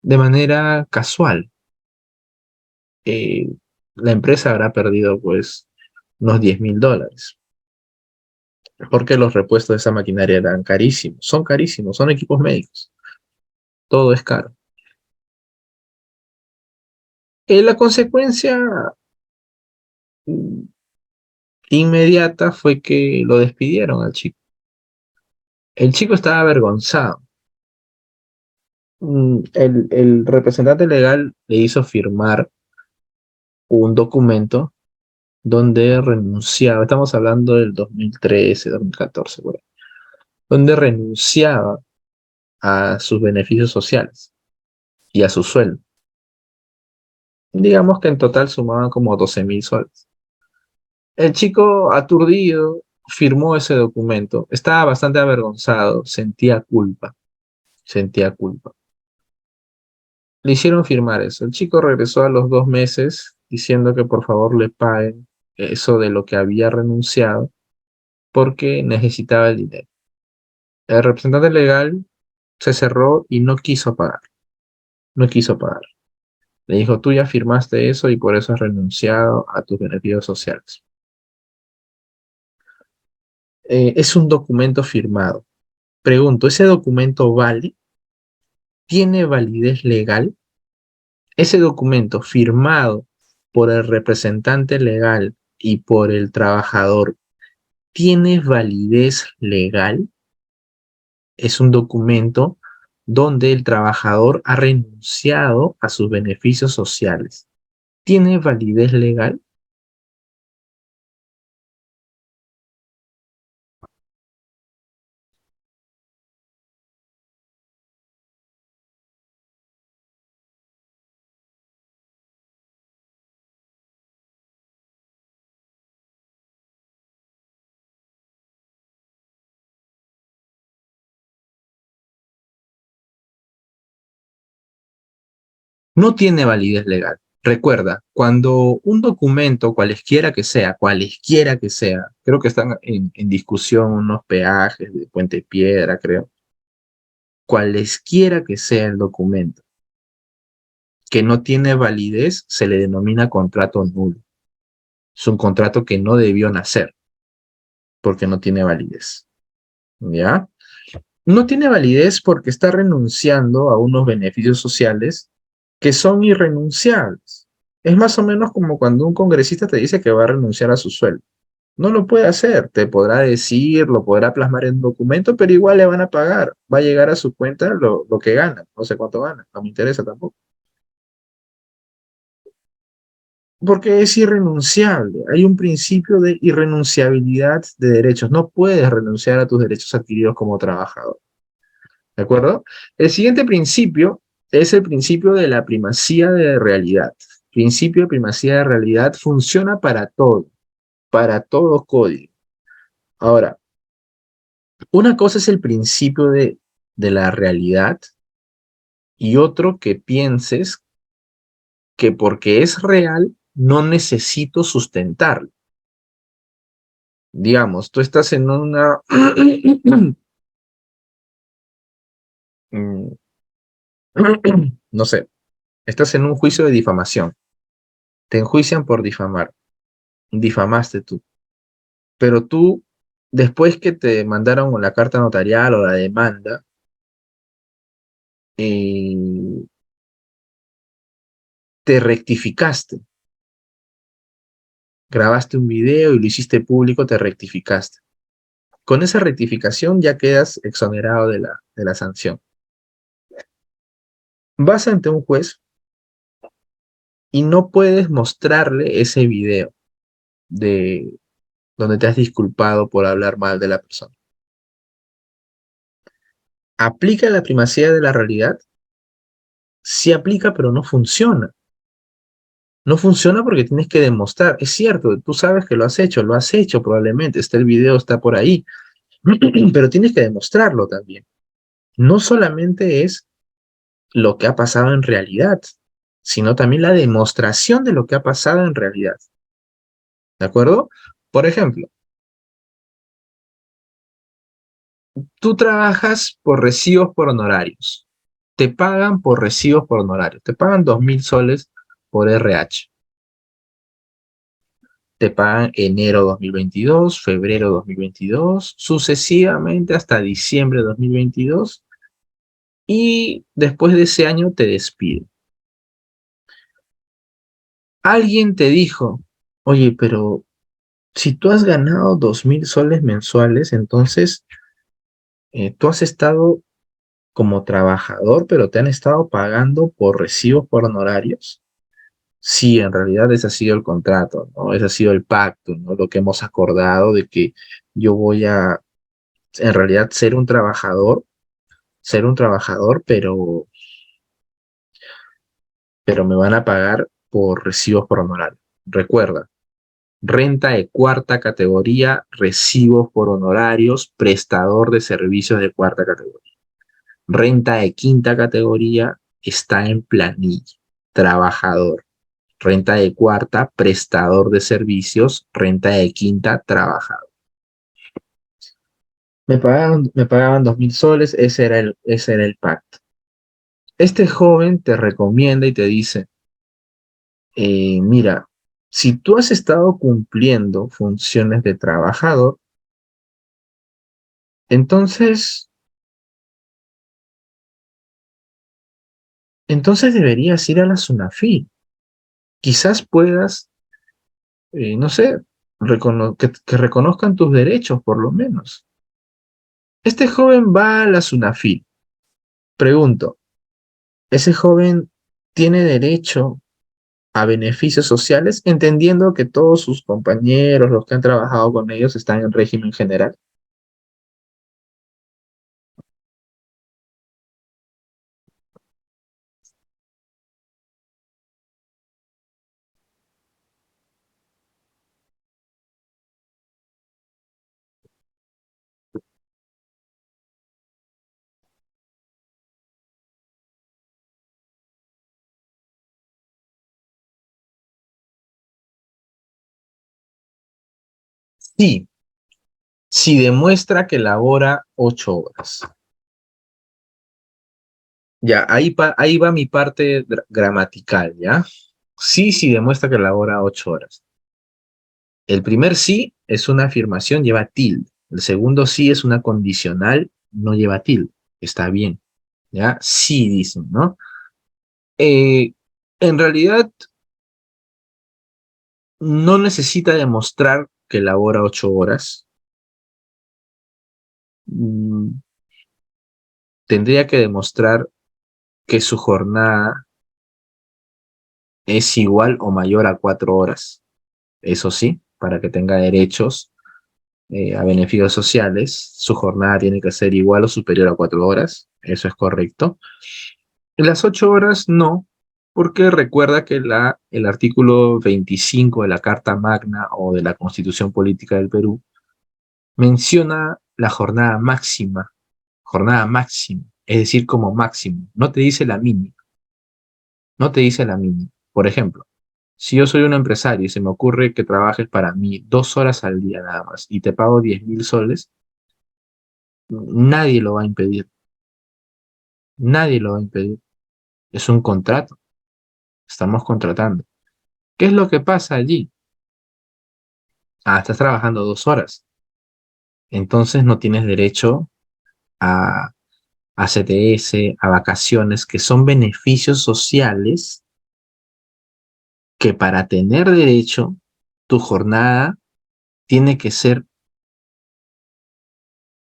de manera casual. Eh, la empresa habrá perdido pues unos $10,000, porque los repuestos de esa maquinaria eran carísimos, son equipos médicos, todo es caro. La consecuencia mm, inmediata fue que lo despidieron al chico. El chico estaba avergonzado. El representante legal le hizo firmar un documento donde renunciaba, estamos hablando del 2013, 2014, por ahí, donde renunciaba a sus beneficios sociales y a su sueldo. Digamos que en total sumaban como 12,000 soles. El chico aturdido firmó ese documento, estaba bastante avergonzado, sentía culpa. Le hicieron firmar eso. El chico regresó a los 2 meses diciendo que por favor le paguen eso de lo que había renunciado porque necesitaba el dinero. El representante legal se cerró y no quiso pagar, no quiso pagar. Le dijo, tú ya firmaste eso y por eso has renunciado a tus beneficios sociales. Es un documento firmado. Pregunto, ¿ese documento vale? ¿Tiene validez legal? Ese documento firmado por el representante legal y por el trabajador, ¿tiene validez legal? Es un documento donde el trabajador ha renunciado a sus beneficios sociales. ¿Tiene validez legal? No tiene validez legal. Recuerda, cuando un documento, cualesquiera que sea, creo que están en discusión unos peajes de Puente Piedra, creo, cualesquiera que sea el documento que no tiene validez, se le denomina contrato nulo. Es un contrato que no debió nacer porque no tiene validez. ¿Ya? No tiene validez porque está renunciando a unos beneficios sociales que son irrenunciables. Es más o menos como cuando un congresista te dice que va a renunciar a su sueldo. No lo puede hacer, te podrá decir, lo podrá plasmar en un documento, pero igual le van a pagar. Va a llegar a su cuenta lo que gana. No sé cuánto gana, no me interesa tampoco. Porque es irrenunciable. Hay un principio de irrenunciabilidad de derechos. No puedes renunciar a tus derechos adquiridos como trabajador. ¿De acuerdo? El siguiente principio es el principio de la primacía de realidad. Principio de primacía de realidad funciona para todo código. Ahora, una cosa es el principio de la realidad y otro que pienses que porque es real no necesito sustentarlo. Digamos, tú estás en una... no sé, estás en un juicio de difamación. Te enjuician por difamar. Difamaste tú. Pero tú, después que te mandaron la carta notarial o la demanda, eh, te rectificaste. Grabaste un video y lo hiciste público, te rectificaste. Con esa rectificación ya quedas exonerado de la sanción. Vas ante un juez y no puedes mostrarle ese video de donde te has disculpado por hablar mal de la persona. ¿Aplica la primacía de la realidad? Sí aplica, pero no funciona. No funciona porque tienes que demostrar. Es cierto, tú sabes que lo has hecho probablemente, el video está por ahí, pero tienes que demostrarlo también. No solamente es lo que ha pasado en realidad, sino también la demostración de lo que ha pasado en realidad. ¿De acuerdo? Por ejemplo, tú trabajas por recibos por honorarios. Te pagan por recibos por honorarios. Te pagan 2.000 soles por RH. Te pagan enero 2022, febrero 2022, sucesivamente hasta diciembre 2022 y después de ese año te despiden. Alguien te dijo, oye, pero si tú has ganado 2.000 soles mensuales, entonces tú has estado como trabajador, pero te han estado pagando por recibos por honorarios. Sí, en realidad ese ha sido el contrato, ¿no? Ese ha sido el pacto, ¿no? Lo que hemos acordado de que yo voy a, en realidad, ser un trabajador, pero me van a pagar por recibos por honorario. Recuerda, renta de cuarta categoría, recibos por honorarios, prestador de servicios de cuarta categoría. Renta de quinta categoría está en planilla, trabajador. Renta de cuarta, prestador de servicios. Renta de quinta, trabajador. Me pagaban 2.000 soles, ese era el pacto. Este joven te recomienda y te dice, mira, si tú has estado cumpliendo funciones de trabajador, entonces, entonces deberías ir a la SUNAFI. Quizás puedas, no sé, que reconozcan tus derechos, por lo menos. Este joven va a la SUNAFI. Pregunto, ¿ese joven tiene derecho a beneficios sociales, entendiendo que todos sus compañeros, los que han trabajado con ellos, están en régimen general? Sí, si demuestra que labora 8 horas. Ya, ahí va mi parte gramatical, ¿ya? Sí, si demuestra que labora 8 horas. El primer sí es una afirmación, lleva tilde. El segundo sí es una condicional, no lleva tilde. Está bien, ¿ya? Sí dicen, ¿no? Eh, en realidad, no necesita demostrar que labora 8 horas. Mm, Tendría que demostrar que su jornada es igual o mayor a 4 horas. Eso sí, para que tenga derechos a beneficios sociales, su jornada tiene que ser igual o superior a 4 horas. Eso es correcto. En las 8 horas no, porque recuerda que el artículo 25 de la Carta Magna o de la Constitución Política del Perú menciona la jornada máxima, es decir, como máximo. No te dice la mínima, no te dice la mínima. Por ejemplo, si yo soy un empresario y se me ocurre que trabajes para mí 2 horas al día nada más y te pago 10.000 soles, nadie lo va a impedir. Nadie lo va a impedir. Es un contrato. Estamos contratando. ¿Qué es lo que pasa allí? Estás trabajando 2 horas. Entonces no tienes derecho a, a CTS, a vacaciones, que son beneficios sociales que para tener derecho, tu jornada tiene que ser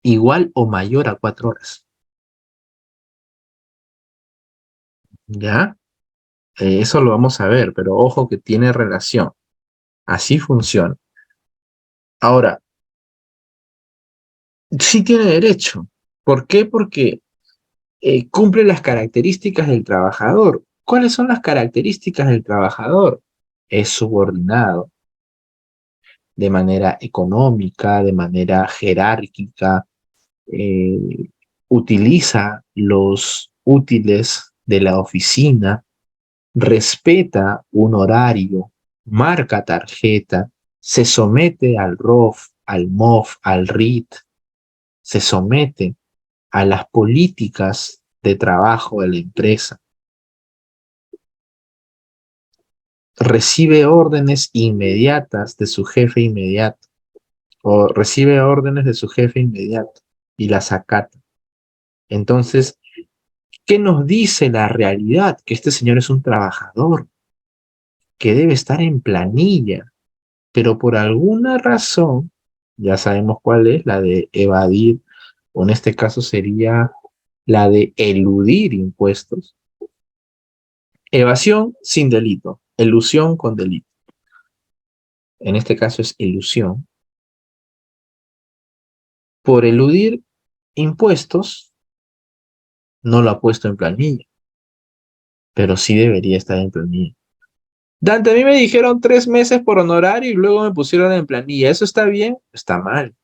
igual o mayor a 4 horas. ¿Ya? Eso lo vamos a ver, pero ojo que tiene relación. Así funciona. Ahora, sí tiene derecho. ¿Por qué? Porque cumple las características del trabajador. ¿Cuáles son las características del trabajador? Es subordinado de manera económica, de manera jerárquica, eh, utiliza los útiles de la oficina, respeta un horario, marca tarjeta, se somete al ROF, al MOF, al RIT, se somete a las políticas de trabajo de la empresa, recibe órdenes inmediatas de su jefe inmediato o recibe órdenes de su jefe inmediato y las acata. Entonces, ¿qué nos dice la realidad? Que este señor es un trabajador, que debe estar en planilla, pero por alguna razón, ya sabemos cuál es, la de evadir, o en este caso sería la de eludir impuestos. Evasión sin delito, elusión con delito. En este caso es ilusión. Por eludir impuestos, no lo ha puesto en planilla, pero sí debería estar en planilla. Dante, a mí me dijeron 3 meses por honorario y luego me pusieron en planilla. ¿Eso está bien? Está mal.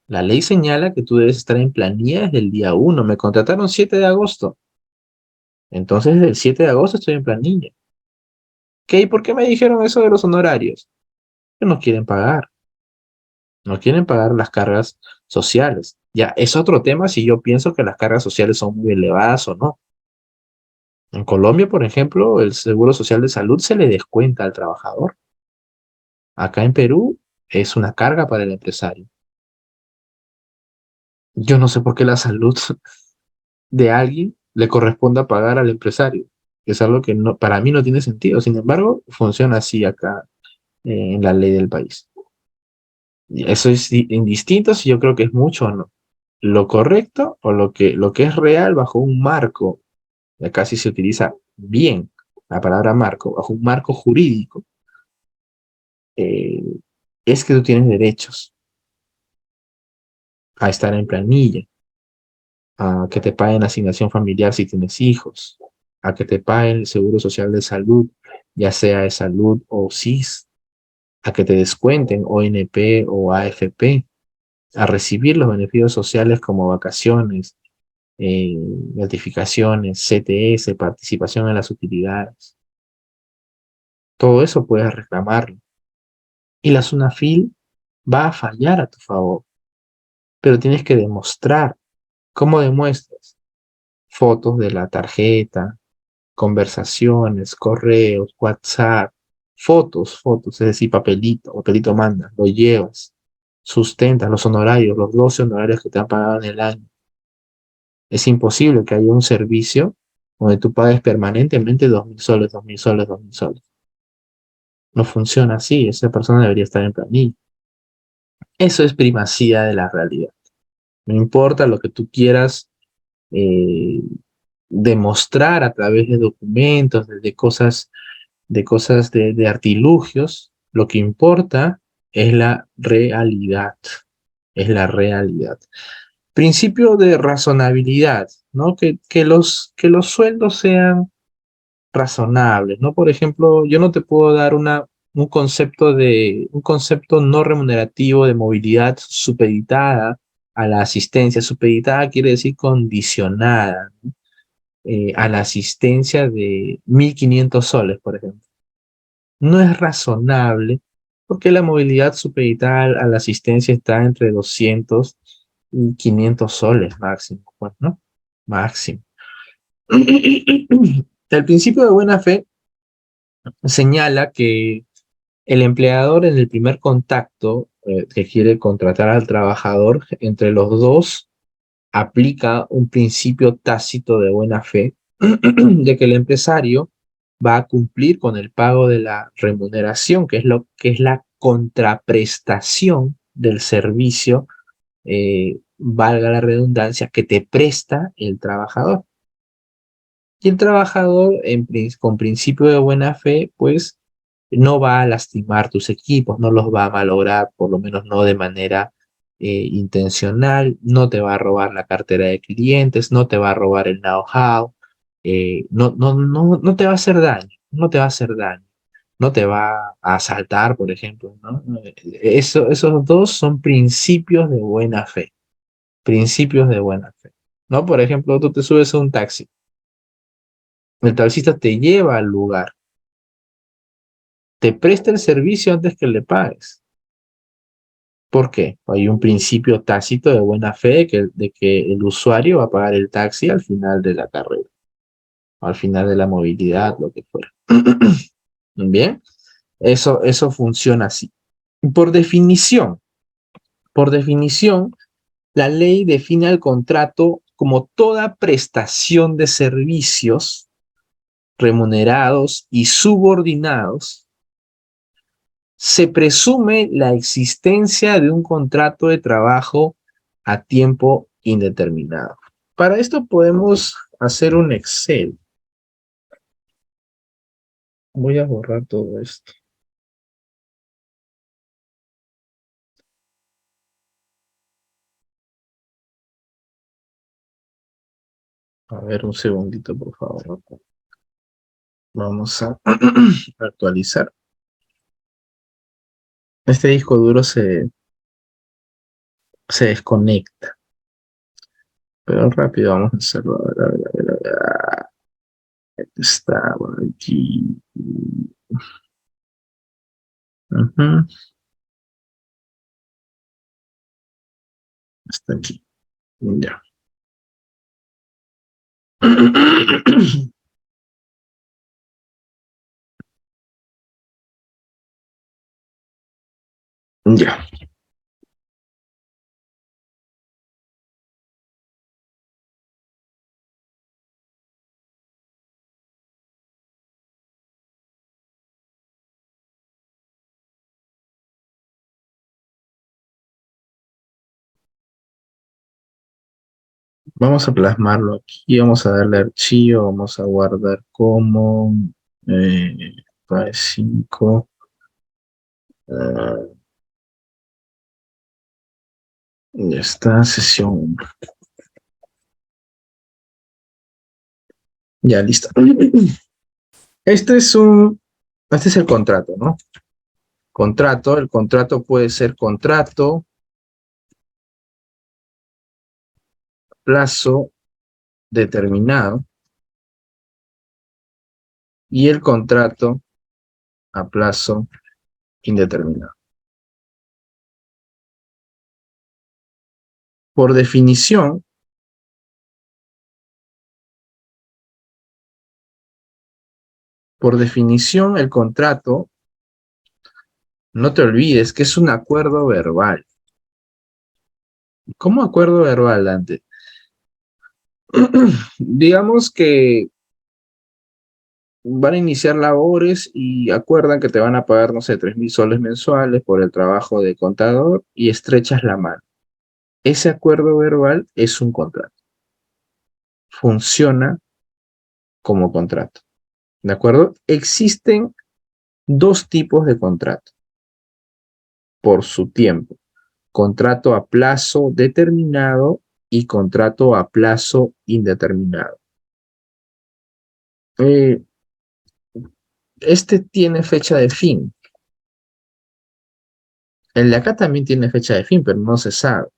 La ley señala que tú debes estar en planilla desde el día 1. Me contrataron 7 de agosto. Entonces, desde el 7 de agosto estoy en planilla. ¿Qué? ¿Y por qué me dijeron eso de los honorarios? Que no quieren pagar, no quieren pagar las cargas sociales. Ya, es otro tema si yo pienso que las cargas sociales son muy elevadas o no. En Colombia, por ejemplo, el Seguro Social de Salud se le descuenta al trabajador. Acá en Perú es una carga para el empresario. Yo no sé por qué la salud de alguien le corresponda pagar al empresario. Es algo que no, para mí no tiene sentido. Sin embargo, funciona así acá en la ley del país. Y eso es indistinto si yo creo que es mucho o no. Lo correcto o lo que es real bajo un marco, acá sí se utiliza bien la palabra marco, bajo un marco jurídico, eh, es que tú tienes derechos a estar en planilla, a que te paguen asignación familiar si tienes hijos, a que te paguen el seguro social de salud, ya sea de salud o SIS, a que te descuenten ONP o AFP, a recibir los beneficios sociales como vacaciones, gratificaciones, CTS, participación en las utilidades. Todo eso puedes reclamarlo. Y la SUNAFIL va a fallar a tu favor, pero tienes que demostrar. ¿Cómo demuestras? Fotos de la tarjeta, conversaciones, correos, WhatsApp, fotos, es decir, papelito manda, lo llevas, sustentas los honorarios, los 12 honorarios que te han pagado en el año. Es imposible que haya un servicio donde tú pagues permanentemente 2.000 soles, 2.000 soles, 2.000 soles. No funciona así, esa persona debería estar en planilla. Eso es primacía de la realidad. No importa lo que tú quieras eh, demostrar a través de documentos, de artilugios, lo que importa es la realidad, es la realidad. Principio de razonabilidad, ¿no? Que los sueldos sean razonables, ¿no? Por ejemplo, yo no te puedo dar un concepto no remunerativo de movilidad supeditada a la asistencia. Supeditada quiere decir condicionada, ¿no? A la asistencia de 1.500 soles, por ejemplo. No es razonable porque la movilidad supeditada a la asistencia está entre 200 y 500 soles máximo, pues, ¿no? Máximo. El principio de buena fe señala que el empleador en el primer contacto que quiere contratar al trabajador, entre los dos aplica un principio tácito de buena fe de que el empresario va a cumplir con el pago de la remuneración, que es la contraprestación del servicio, valga la redundancia, que te presta el trabajador. Y el trabajador, con principio de buena fe, pues no va a lastimar tus equipos, no los va a malograr, por lo menos no de manera intencional, no te va a robar la cartera de clientes, no te va a robar el know-how, no te va a hacer daño, no te va a hacer daño, no te va a asaltar, por ejemplo, ¿no? Esos dos son principios de buena fe, ¿no? Por ejemplo, tú te subes a un taxi, el taxista te lleva al lugar, te presta el servicio antes que le pagues. ¿Por qué? Hay un principio tácito de buena fe de que el usuario va a pagar el taxi al final de la carrera, al final de la movilidad, lo que fuera. Bien, eso funciona así. Por definición, por definición, la ley define el contrato como toda prestación de servicios remunerados y subordinados. Se presume la existencia de un contrato de trabajo a tiempo indeterminado. Para esto podemos hacer un Excel. Voy a borrar todo esto. A ver, un segundito, por favor. Vamos a actualizar. Este disco duro se desconecta. Pero rápido vamos a hacerlo. A ver, a ver, a ver, a ver. Está por aquí. Ujú, hasta aquí. Ya. Ya. Vamos a plasmarlo aquí, vamos a darle archivo, vamos a guardar como eh, file 5. Ya está, sesión 1. Ya, listo. Este es este es el contrato, ¿no? Contrato, el contrato puede ser contrato, plazo determinado y el contrato a plazo indeterminado. Por definición, el contrato, no te olvides que es un acuerdo verbal. ¿Cómo acuerdo verbal, Dante? Digamos que van a iniciar labores y acuerdan que te van a pagar, no sé, 3.000 soles mensuales por el trabajo de contador y estrechas la mano. Ese acuerdo verbal es un contrato. Funciona como contrato. ¿De acuerdo? Existen dos tipos de contrato por su tiempo. Contrato a plazo determinado y contrato a plazo indeterminado. Eh, este tiene fecha de fin. El de acá también tiene fecha de fin, pero no se sabe.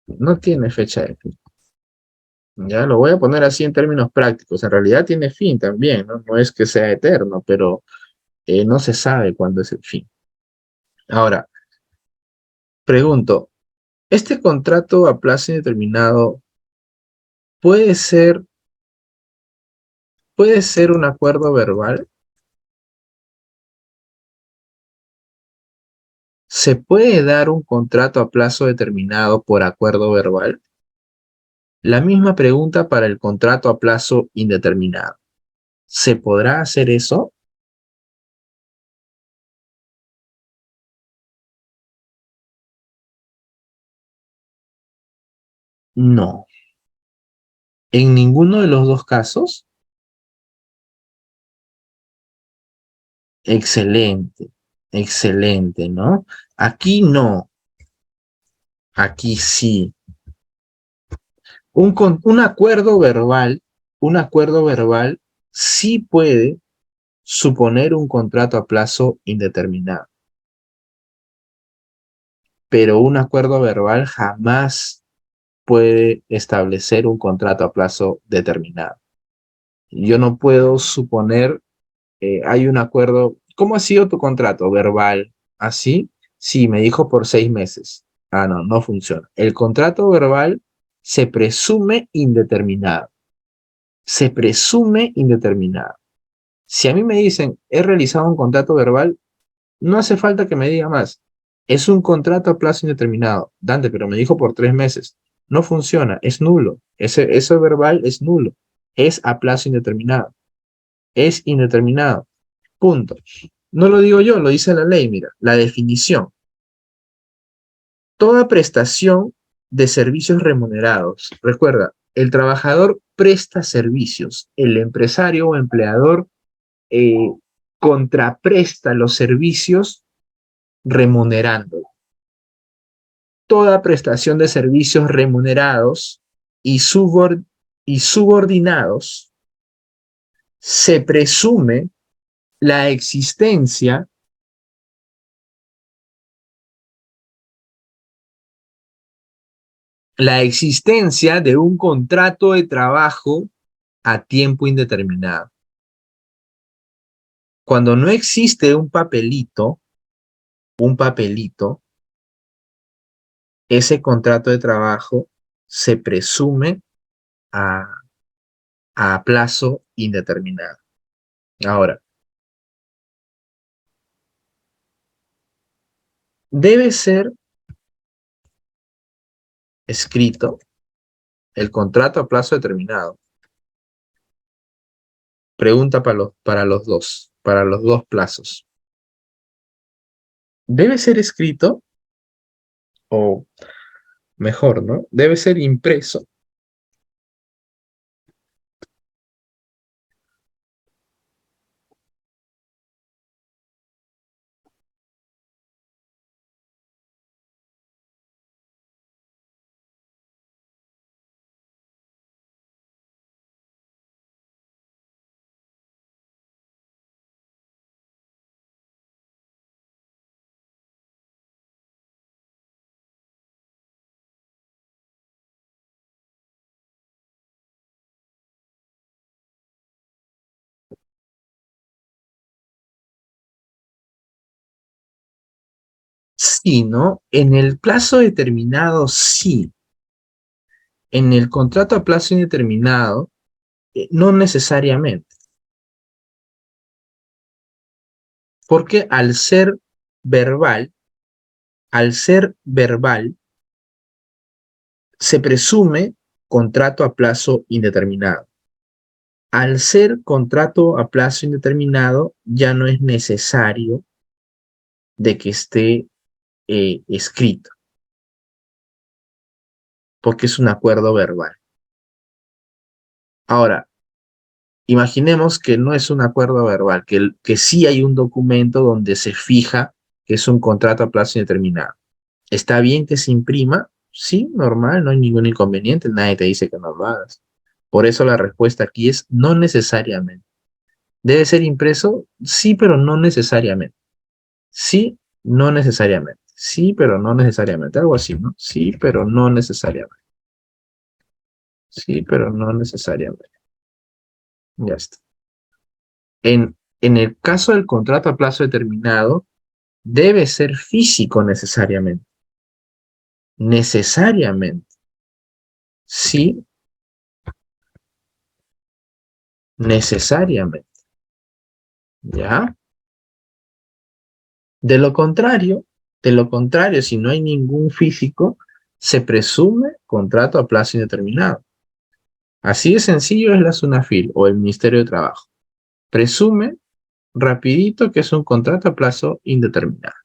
No tiene fecha de fin. Ya lo voy a poner así en términos prácticos. En realidad tiene fin también, ¿no? No es que sea eterno, pero no se sabe cuándo es el fin. Ahora, pregunto, ¿este contrato a plazo indeterminado puede ser, puede ser un acuerdo verbal? ¿Se puede dar un contrato a plazo determinado por acuerdo verbal? La misma pregunta para el contrato a plazo indeterminado. ¿Se podrá hacer eso? No. En ninguno de los dos casos. Excelente, excelente, ¿no? Aquí no, aquí sí. Un acuerdo verbal sí puede suponer un contrato a plazo indeterminado, pero un acuerdo verbal jamás puede establecer un contrato a plazo determinado. Yo no puedo suponer, hay un acuerdo, ¿cómo ha sido tu contrato verbal? ¿Así? Sí, me dijo por 6 meses. Ah, no, no funciona. El contrato verbal se presume indeterminado. Se presume indeterminado. Si a mí me dicen, he realizado un contrato verbal, no hace falta que me diga más. Es un contrato a plazo indeterminado. Dante, pero me dijo por 3 meses. No funciona, es nulo. Ese verbal es nulo. Es a plazo indeterminado. Es indeterminado. Punto. No lo digo yo, lo dice la ley, mira, la definición. Toda prestación de servicios remunerados. Recuerda, el trabajador presta servicios, el empresario o empleador eh, contrapresta los servicios remunerando. Toda prestación de servicios remunerados y, y subordinados se presume la existencia de un contrato de trabajo a tiempo indeterminado. Cuando no existe un papelito, ese contrato de trabajo se presume a, a plazo indeterminado. Ahora, debe ser escrito el contrato a plazo determinado. Pregunta para los dos plazos. Debe ser escrito, o mejor, ¿no? Debe ser impreso. Sí, ¿no? En el plazo determinado, sí. En el contrato a plazo indeterminado, no necesariamente. Porque verbal, al ser verbal, se presume contrato a plazo indeterminado. Al ser contrato a plazo indeterminado, ya no es necesario de que esté escrito, porque es un acuerdo verbal. Ahora, imaginemos que no es un acuerdo verbal, que sí hay un documento donde se fija que es un contrato a plazo indeterminado. ¿Está bien que se imprima? Sí, normal, no hay ningún inconveniente, nadie te dice que no lo hagas. Por eso la respuesta aquí es no necesariamente. ¿Debe ser impreso? Sí, pero no necesariamente. Sí, no necesariamente. Sí, pero no necesariamente. Algo así, ¿no? Sí, pero no necesariamente. Sí, pero no necesariamente. Ya está. En el caso del contrato a plazo determinado, debe ser físico necesariamente. Necesariamente. Sí, necesariamente. ¿Ya? De lo contrario, si no hay ningún físico, se presume contrato a plazo indeterminado. Así de sencillo es la SUNAFIL o el Ministerio de Trabajo. Presume rapidito que es un contrato a plazo indeterminado.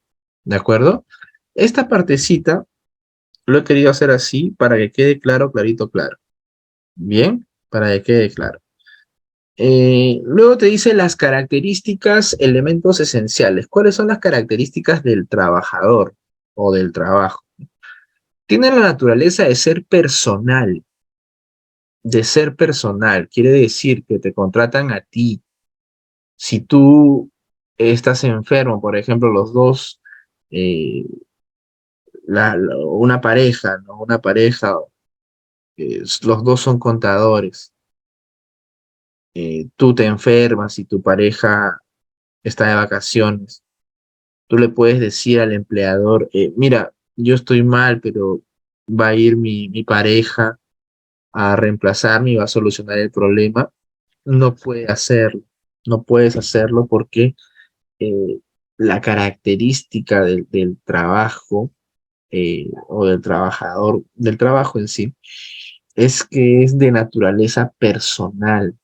¿De acuerdo? Esta partecita lo he querido hacer así para que quede claro, clarito, claro. Bien, para que quede claro. Luego te dice las características, elementos esenciales. ¿Cuáles son las características del trabajador o del trabajo? Tiene la naturaleza de ser personal. Quiere decir que te contratan a ti. Si tú estás enfermo, por ejemplo, los dos, eh, una pareja, ¿no? Una pareja, los dos son contadores. Tú te enfermas y tu pareja está de vacaciones. Tú le puedes decir al empleador, mira, yo estoy mal, pero va a ir mi pareja a reemplazarme y va a solucionar el problema. No puede hacerlo, no puedes hacerlo porque eh, la característica del trabajo o del trabajador, del trabajo en sí, es que es de naturaleza personal,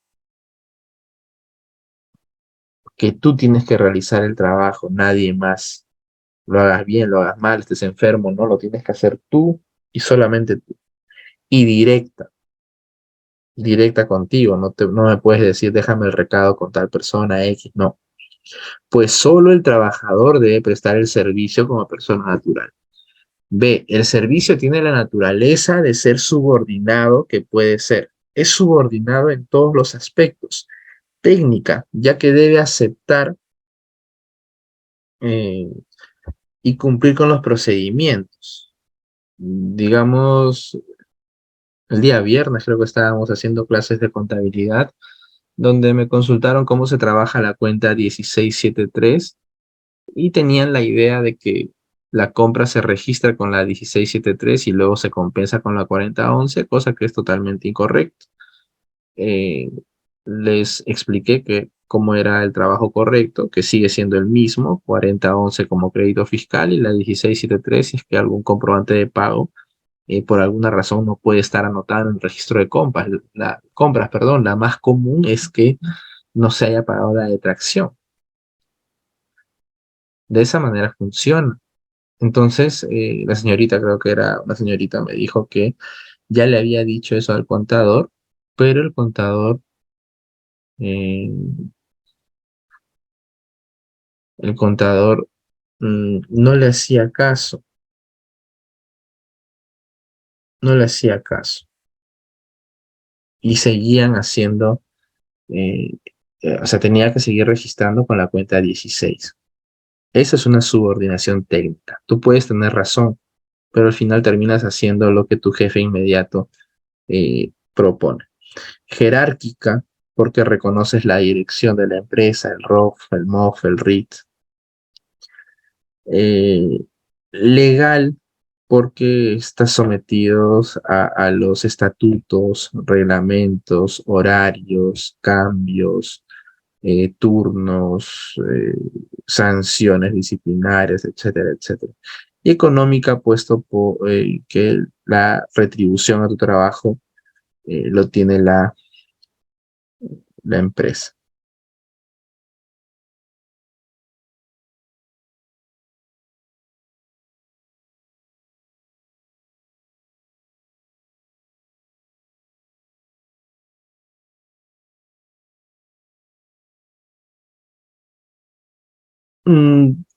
que tú tienes que realizar el trabajo, nadie más. Lo hagas bien, lo hagas mal, estés enfermo, no, lo tienes que hacer tú y solamente tú. Y directa contigo, no me puedes decir déjame el recado con tal persona X, no. Pues solo el trabajador debe prestar el servicio como persona natural. B, el servicio tiene la naturaleza de ser subordinado, que puede ser. Es subordinado en todos los aspectos. Técnica, ya que debe aceptar eh, y cumplir con los procedimientos. Digamos, el día viernes creo que estábamos haciendo clases de contabilidad donde me consultaron cómo se trabaja la cuenta 1673 y tenían la idea de que la compra se registra con la 1673 y luego se compensa con la 4011, cosa que es totalmente incorrecto. Eh, Les expliqué que cómo era el trabajo correcto, que sigue siendo el mismo, 4011 como crédito fiscal y la 1673 si es que algún comprobante de pago por alguna razón no puede estar anotado en el registro de compras. Compras, perdón, la más común es que no se haya pagado la detracción. De esa manera funciona. Entonces, la señorita, creo que era una señorita, me dijo que ya le había dicho eso al contador, pero eh, el contador no le hacía caso, no le hacía caso. Y seguían haciendo, eh, o sea, tenía que seguir registrando con la cuenta 16. Esa es una subordinación técnica. Tú puedes tener razón, pero al final terminas haciendo lo que tu jefe inmediato propone. Jerárquica, porque reconoces la dirección de la empresa, el ROF, el MOF, el RIT. Eh, Legal, porque estás sometidos a los estatutos, reglamentos, horarios, cambios, turnos, sanciones disciplinarias, etcétera, etcétera. Y económica, puesto por, que la retribución a tu trabajo lo tiene la empresa.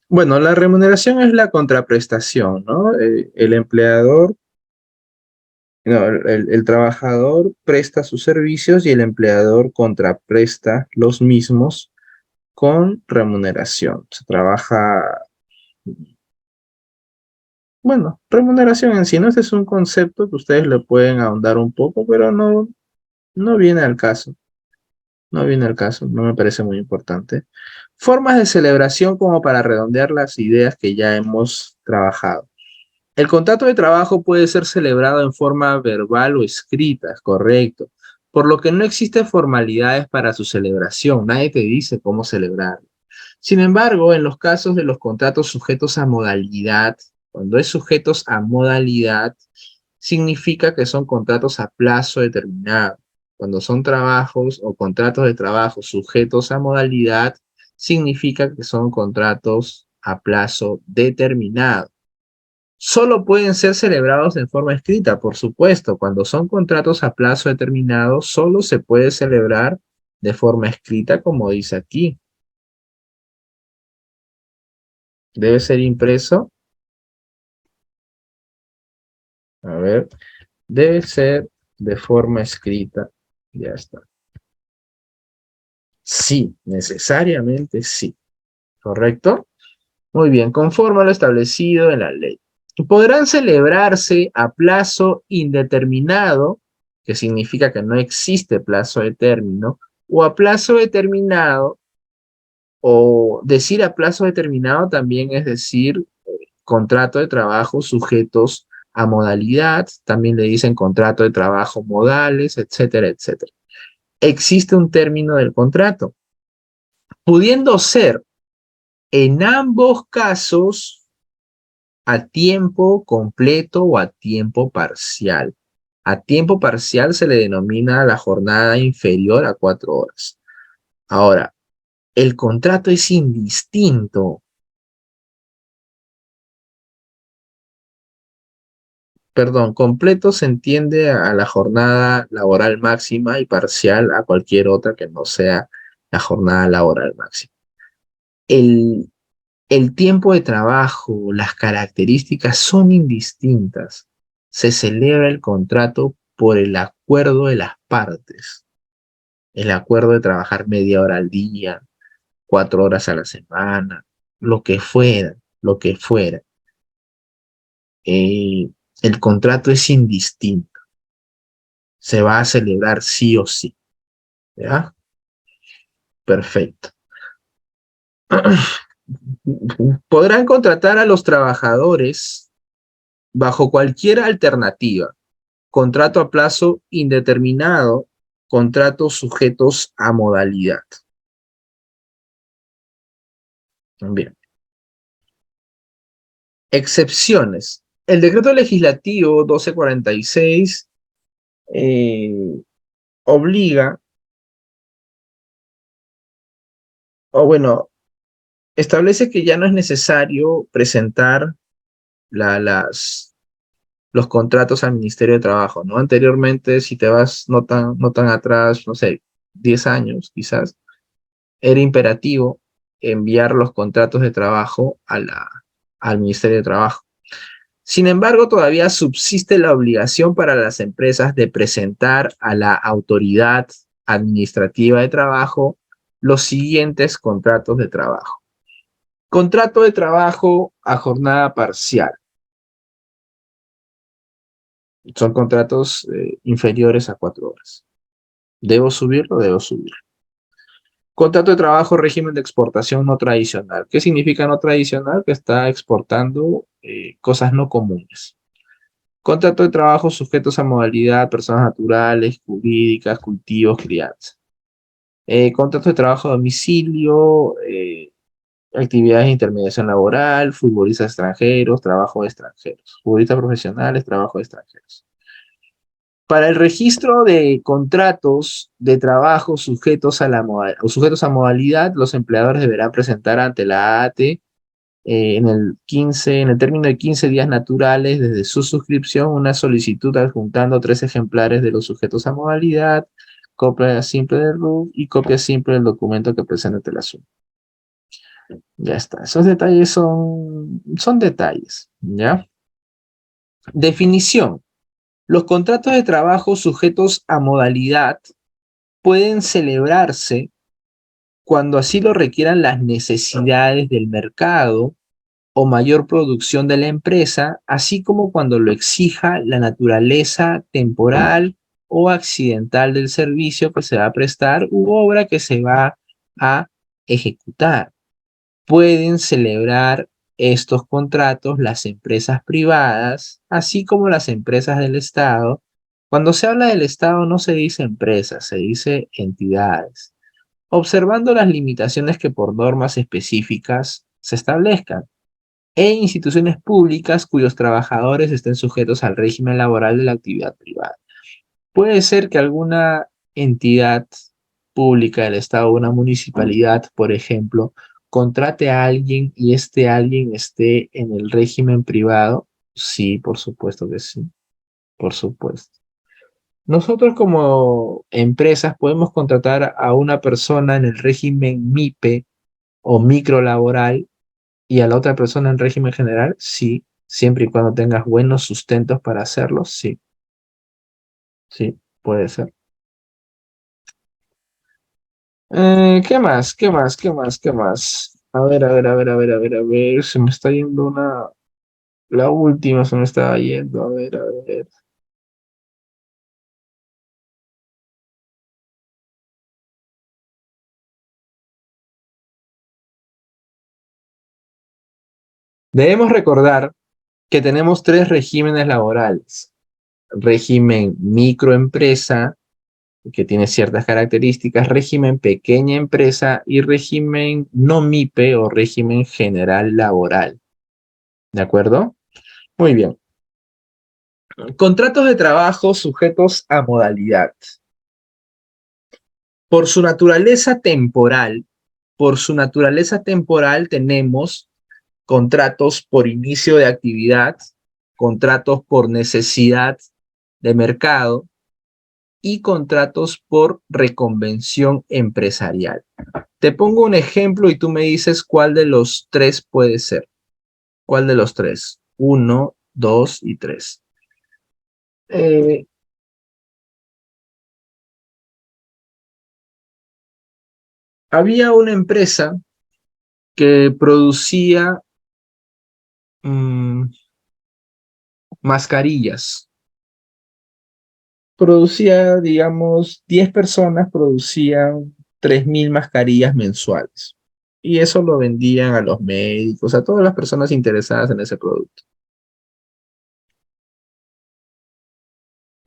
Bueno, la remuneración es la contraprestación, ¿no? El empleador, no, el trabajador presta sus servicios y el empleador contrapresta los mismos con remuneración. Se trabaja, bueno, remuneración en sí, ¿no? Ese es un concepto que ustedes le pueden ahondar un poco, pero no viene al caso. No viene al caso, no me parece muy importante. Formas de celebración como para redondear las ideas que ya hemos trabajado. El contrato de trabajo puede ser celebrado en forma verbal o escrita, es correcto, por lo que no existen formalidades para su celebración. Nadie te dice cómo celebrarlo. Sin embargo, en los casos de los contratos sujetos a modalidad, cuando es sujetos a modalidad, significa que son contratos a plazo determinado. Cuando son trabajos o contratos de trabajo sujetos a modalidad, significa que son contratos a plazo determinado. Solo pueden ser celebrados en forma escrita, por supuesto. Cuando son contratos a plazo determinado, solo se puede celebrar de forma escrita, como dice aquí. Debe ser impreso. A ver, debe ser de forma escrita. Ya está. Sí, necesariamente sí. ¿Correcto? Muy bien, conforme a lo establecido en la ley. Podrán celebrarse a plazo indeterminado, que significa que no existe plazo de término, o a plazo determinado, o decir a plazo determinado también es decir contrato de trabajo sujetos a modalidad, también le dicen contrato de trabajo modales, etcétera, etcétera. Existe un término del contrato, pudiendo ser en ambos casos a tiempo completo o a tiempo parcial. A tiempo parcial se le denomina la jornada inferior a 4 horas. Ahora, el contrato es indistinto. Perdón, completo se entiende a la jornada laboral máxima y parcial a cualquier otra que no sea la jornada laboral máxima. El, el tiempo de trabajo, las características son indistintas. Se celebra el contrato por el acuerdo de las partes. El acuerdo de trabajar media hora al día, 4 horas a la semana, lo que fuera, lo que fuera. Eh, el contrato es indistinto. Se va a celebrar sí o sí. ¿Ya? Perfecto. Podrán contratar a los trabajadores bajo cualquier alternativa. Contrato a plazo indeterminado, contratos sujetos a modalidad. Bien. Excepciones. El decreto legislativo 1246 obliga, o bueno, establece que ya no es necesario presentar los contratos al Ministerio de Trabajo, ¿no? Anteriormente, si te vas no tan atrás, no sé, 10 años quizás, era imperativo enviar los contratos de trabajo al Ministerio de Trabajo. Sin embargo, todavía subsiste la obligación para las empresas de presentar a la autoridad administrativa de trabajo los siguientes contratos de trabajo. Contrato de trabajo a jornada parcial. Son contratos inferiores a 4 horas. ¿Debo subirlo? Debo subirlo. Contrato de trabajo, régimen de exportación no tradicional. ¿Qué significa no tradicional? Que está exportando cosas no comunes. Contrato de trabajo sujetos a modalidad, personas naturales, jurídicas, cultivos, crianza. Contrato de trabajo a domicilio, actividades de intermediación laboral, futbolistas extranjeros, trabajo de extranjeros. Futbolistas profesionales, trabajo de extranjeros. Para el registro de contratos de trabajo sujetos a modalidad, los empleadores deberán presentar ante la AAT en el término de 15 días naturales desde su suscripción una solicitud adjuntando 3 ejemplares de los sujetos a modalidad, copia simple del RUF y copia simple del documento que presente el asunto. Ya está. Esos detalles son detalles, ¿ya? Definición. Los contratos de trabajo sujetos a modalidad pueden celebrarse cuando así lo requieran las necesidades del mercado o mayor producción de la empresa, así como cuando lo exija la naturaleza temporal o accidental del servicio que se va a prestar u obra que se va a ejecutar. Pueden celebrar estos contratos las empresas privadas, así como las empresas del Estado. Cuando se habla del Estado no se dice empresas, se dice entidades, observando las limitaciones que por normas específicas se establezcan, e instituciones públicas cuyos trabajadores estén sujetos al régimen laboral de la actividad privada. Puede ser que alguna entidad pública del Estado, una municipalidad, por ejemplo, contrate a alguien y este alguien esté en el régimen privado. Sí, por supuesto que sí, por supuesto. Nosotros como empresas podemos contratar a una persona en el régimen MIPE o microlaboral y a la otra persona en régimen general, sí, siempre y cuando tengas buenos sustentos para hacerlo, sí, sí, puede ser. ¿Qué más? ¿Qué más? ¿Qué más? ¿Qué más? A ver, a ver, a ver, a ver, a ver, a ver, se me está yendo la última se me estaba yendo, a ver, a ver. Debemos recordar que tenemos 3 regímenes laborales. Régimen microempresa, que tiene ciertas características, régimen pequeña empresa y régimen no MIPE o régimen general laboral. ¿De acuerdo? Muy bien. Contratos de trabajo sujetos a modalidad. Por su naturaleza temporal, tenemos contratos por inicio de actividad, contratos por necesidad de mercado y contratos por reconvención empresarial. Te pongo un ejemplo y tú me dices cuál de los 3 puede ser. ¿Cuál de los 3? 1, 2 y 3. Eh, Había una empresa que producía mmm, mascarillas. Producía, digamos, 10 personas producían 3.000 mascarillas mensuales. Y eso lo vendían a los médicos, a todas las personas interesadas en ese producto.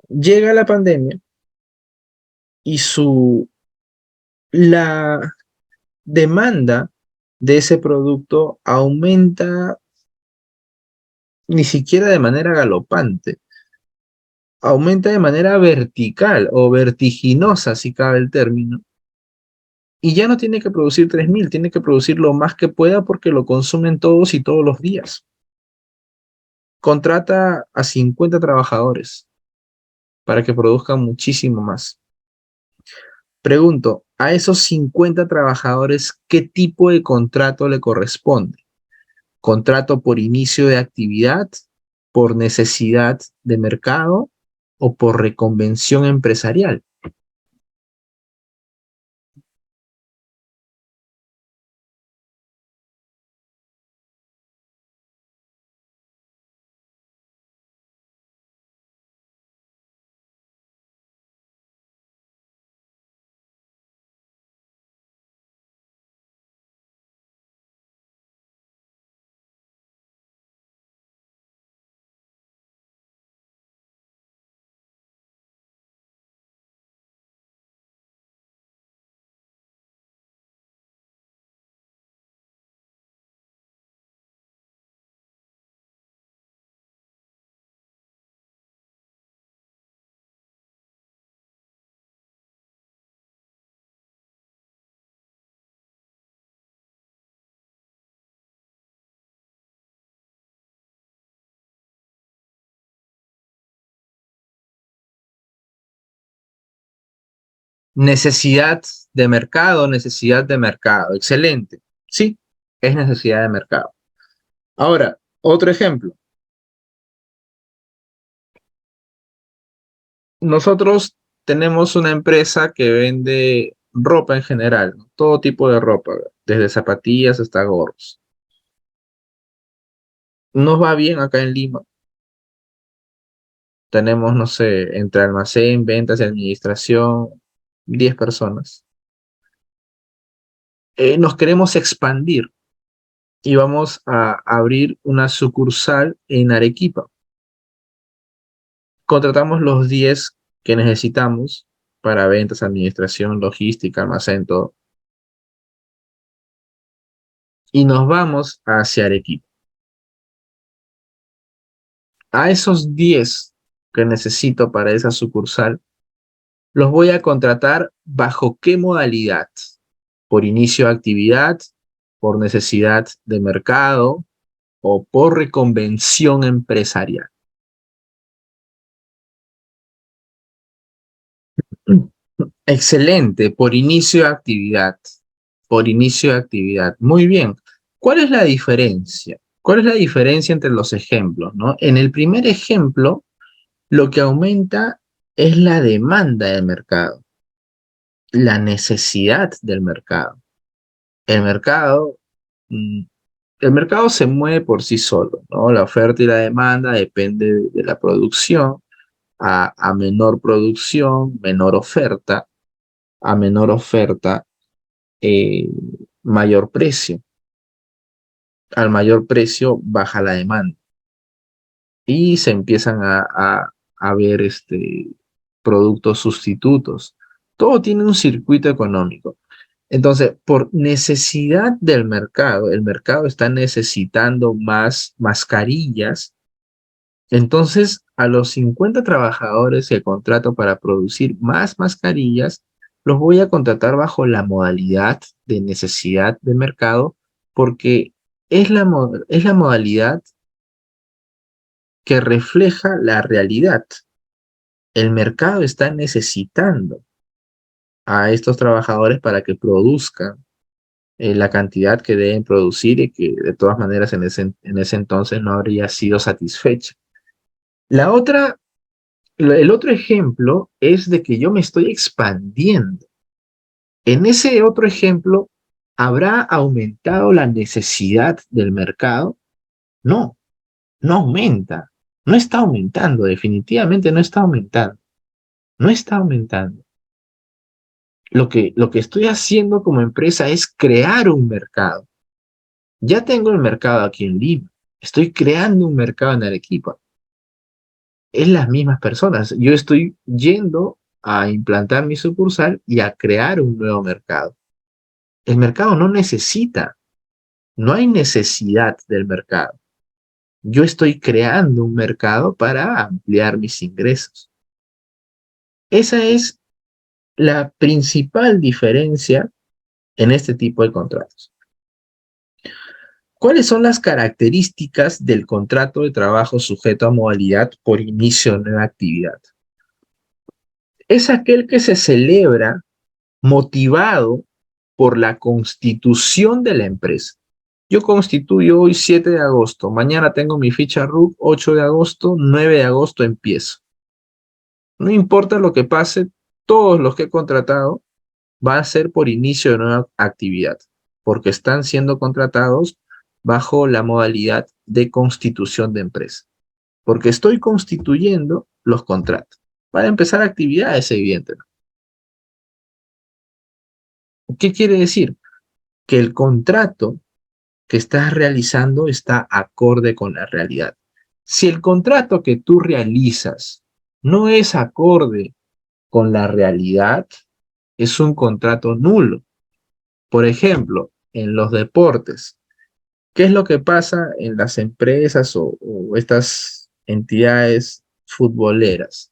Llega la pandemia y la demanda de ese producto aumenta ni siquiera de manera galopante, aumenta de manera vertical o vertiginosa, si cabe el término, y ya no tiene que producir 3.000, tiene que producir lo más que pueda porque lo consumen todos y todos los días. Contrata a 50 trabajadores para que produzcan muchísimo más. Pregunto, a esos 50 trabajadores, ¿qué tipo de contrato le corresponde? ¿Contrato por inicio de actividad, por necesidad de mercado o por reconvención empresarial? Necesidad de mercado, necesidad de mercado. Excelente. Sí, es necesidad de mercado. Ahora, otro ejemplo. Nosotros tenemos una empresa que vende ropa en general, ¿no? Todo tipo de ropa, desde zapatillas hasta gorros. Nos va bien acá en Lima. Tenemos, no sé, entre almacén, ventas y administración, 10 personas. Nos queremos expandir y vamos a abrir una sucursal en Arequipa. Contratamos los 10 que necesitamos para ventas, administración, logística, almacén, todo. Y nos vamos hacia Arequipa. A esos 10 que necesito para esa sucursal, los voy a contratar bajo qué modalidad. Por inicio de actividad, por necesidad de mercado o por reconvención empresarial. Excelente, por inicio de actividad. Por inicio de actividad. Muy bien. ¿Cuál es la diferencia? ¿Cuál es la diferencia entre los ejemplos, no? En el primer ejemplo, lo que aumenta es la demanda del mercado, la necesidad del mercado. El mercado, mm, el mercado se mueve por sí solo, ¿no? La oferta y la demanda depende de la producción. A menor producción, menor oferta. A menor oferta, eh, mayor precio. Al mayor precio, baja la demanda. Y se empiezan a ver productos sustitutos. Todo tiene un circuito económico. Entonces, por necesidad del mercado, el mercado está necesitando más mascarillas. Entonces, a los 50 trabajadores que contrato para producir más mascarillas, los voy a contratar bajo la modalidad de necesidad de mercado porque es la modalidad que refleja la realidad. El mercado está necesitando a estos trabajadores para que produzcan la cantidad que deben producir y que de todas maneras en ese entonces no habría sido satisfecha. La otra, el otro ejemplo es de que yo me estoy expandiendo. En ese otro ejemplo, ¿habrá aumentado la necesidad del mercado? No, no aumenta. No está aumentando, definitivamente no está aumentando. No está aumentando. Lo que estoy haciendo como empresa es crear un mercado. Ya tengo el mercado aquí en Lima. Estoy creando un mercado en Arequipa. Es las mismas personas. Yo estoy yendo a implantar mi sucursal y a crear un nuevo mercado. El mercado no necesita, no hay necesidad del mercado. Yo estoy creando un mercado para ampliar mis ingresos. Esa es la principal diferencia en este tipo de contratos. ¿Cuáles son las características del contrato de trabajo sujeto a modalidad por inicio de nueva actividad? Es aquel que se celebra motivado por la constitución de la empresa. Yo constituyo hoy 7 de agosto, mañana tengo mi ficha RUC, 8 de agosto, 9 de agosto empiezo. No importa lo que pase, todos los que he contratado van a ser por inicio de nueva actividad, porque están siendo contratados bajo la modalidad de constitución de empresa, porque estoy constituyendo los contratos. Para empezar actividades, evidentemente. ¿Qué quiere decir? Que el contrato que estás realizando está acorde con la realidad. Si el contrato que tú realizas no es acorde con la realidad, es un contrato nulo. Por ejemplo, en los deportes, ¿qué es lo que pasa en las empresas o estas entidades futboleras?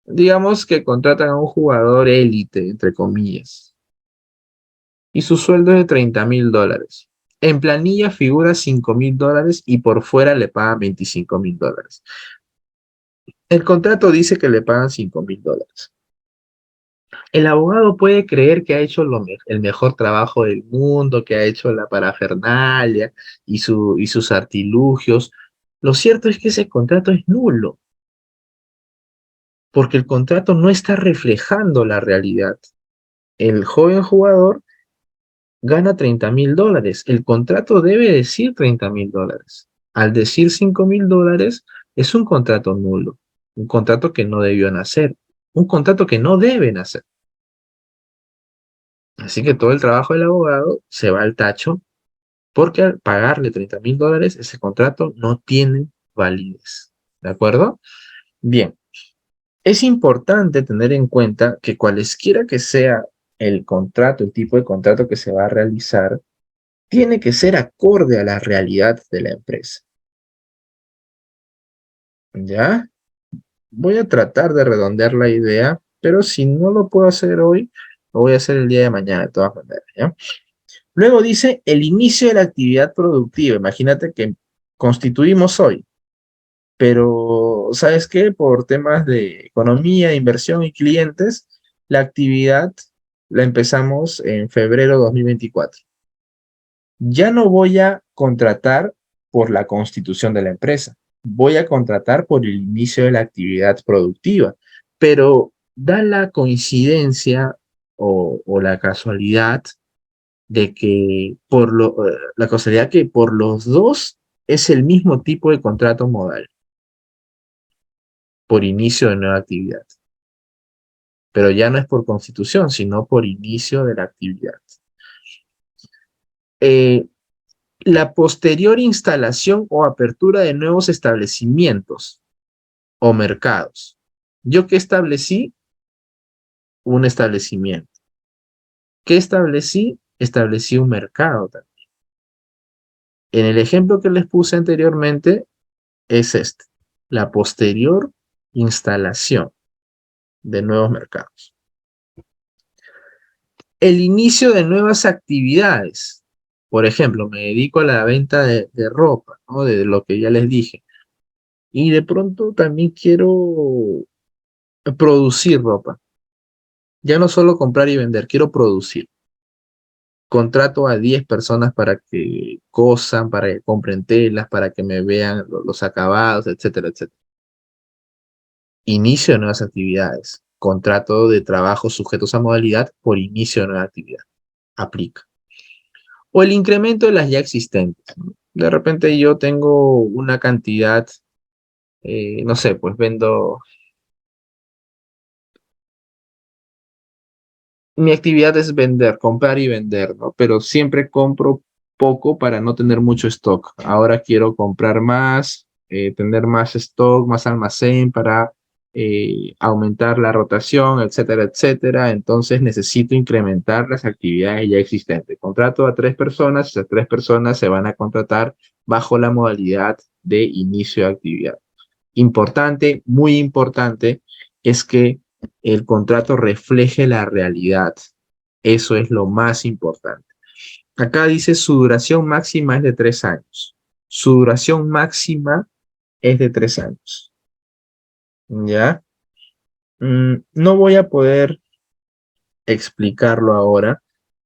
Digamos que contratan a un jugador élite, entre comillas, y su sueldo es de $30,000. En planilla figura $5,000 y por fuera le pagan $25,000. El contrato dice que le pagan $5,000. El abogado puede creer que ha hecho el mejor trabajo del mundo, que ha hecho la parafernalia y sus artilugios. Lo cierto es que ese contrato es nulo, porque el contrato no está reflejando la realidad. El joven jugador gana $30,000. El contrato debe decir $30,000. Al decir $5,000, es un contrato nulo, un contrato que no debió nacer, un contrato que no debe nacer. Así que todo el trabajo del abogado se va al tacho porque al pagarle $30,000, ese contrato no tiene validez. ¿De acuerdo? Bien, es importante tener en cuenta que cualesquiera que sea el contrato, el tipo de contrato que se va a realizar, tiene que ser acorde a la realidad de la empresa. ¿Ya? Voy a tratar de redondear la idea, pero si no lo puedo hacer hoy, lo voy a hacer el día de mañana, de todas maneras, ¿ya? Luego dice el inicio de la actividad productiva. Imagínate que constituimos hoy, pero ¿sabes qué? Por temas de economía, inversión y clientes, la actividad la empezamos en febrero de 2024. Ya no voy a contratar por la constitución de la empresa, voy a contratar por el inicio de la actividad productiva, pero da la coincidencia o la casualidad de que la casualidad que por los dos es el mismo tipo de contrato modal, por inicio de nueva actividad, pero ya no es por constitución, sino por inicio de la actividad. Eh, la posterior instalación o apertura de nuevos establecimientos o mercados. ¿Yo qué establecí? Un establecimiento. ¿Qué establecí? Establecí un mercado también. En el ejemplo que les puse anteriormente es este, la posterior instalación de nuevos mercados. El inicio de nuevas actividades. Por ejemplo, me dedico a la venta de ropa, ¿no? De lo que ya les dije. Y de pronto también quiero producir ropa. Ya no solo comprar y vender, quiero producir. Contrato a 10 personas para que cosan, para que compren telas, para que me vean los acabados, etcétera, etcétera. Inicio de nuevas actividades. Contrato de trabajo sujetos a modalidad por inicio de nueva actividad. Aplica. O el incremento de las ya existentes, ¿no? De repente yo tengo una cantidad, no sé, pues vendo mi actividad es vender, comprar y vender, ¿no? Pero siempre compro poco para no tener mucho stock. Ahora quiero comprar más, tener más stock, más almacén para aumentar la rotación, etcétera, etcétera. Entonces necesito incrementar las actividades ya existentes. Contrato a 3 personas, esas 3 personas se van a contratar bajo la modalidad de inicio de actividad. Importante, muy importante, es que el contrato refleje la realidad. Eso es lo más importante. Acá dice su duración máxima es de 3 años. Su duración máxima es de 3 años. ¿Ya? No voy a poder explicarlo ahora,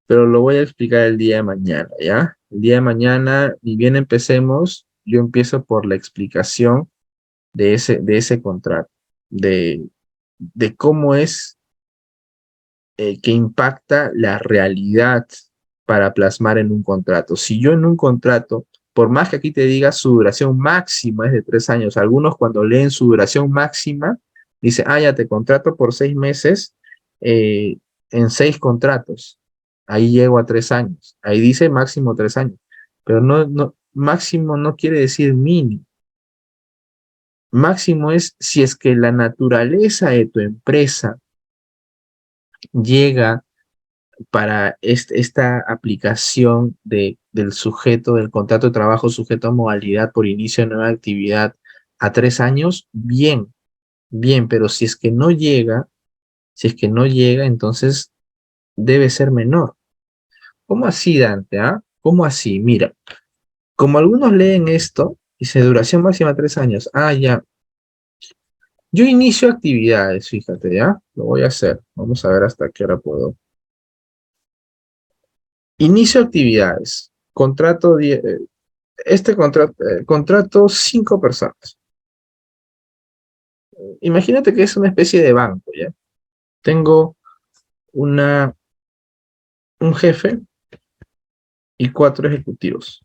pero lo voy a explicar el día de mañana, ¿ya? El día de mañana, ni bien empecemos, yo empiezo por la explicación de ese contrato, de, de cómo es que impacta la realidad para plasmar en un contrato. Si yo en un contrato, por más que aquí te diga su duración máxima es de 3 años, algunos cuando leen su duración máxima, dice, ah, ya te contrato por 6 meses eh, en 6 contratos. Ahí llego a 3 años. Ahí dice máximo 3 años. Pero máximo no quiere decir mínimo. Máximo es si es que la naturaleza de tu empresa llega para esta aplicación del sujeto, del contrato de trabajo sujeto a modalidad por inicio de nueva actividad a 3 años, bien, bien, pero si es que no llega, entonces debe ser menor. ¿Cómo así, Dante? ¿Ah? ¿Cómo así? Mira, como algunos leen esto, dice duración máxima 3 años. Ah, ya. Yo inicio actividades, fíjate, ¿ya? Lo voy a hacer. Vamos a ver hasta qué hora puedo. Inicio actividades. Contrato 5 personas. Imagínate que es una especie de banco, ¿ya? Tengo una, un jefe y 4 ejecutivos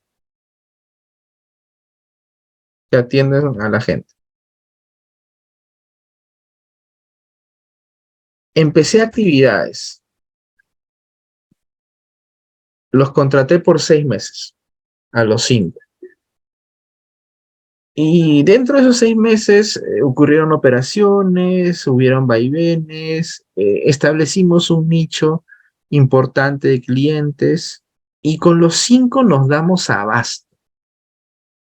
que atienden a la gente. Empecé actividades. Los contraté por 6 meses, a los 5. Y dentro de esos 6 meses ocurrieron operaciones, hubieron vaivenes, establecimos un nicho importante de clientes y con los 5 nos damos abasto.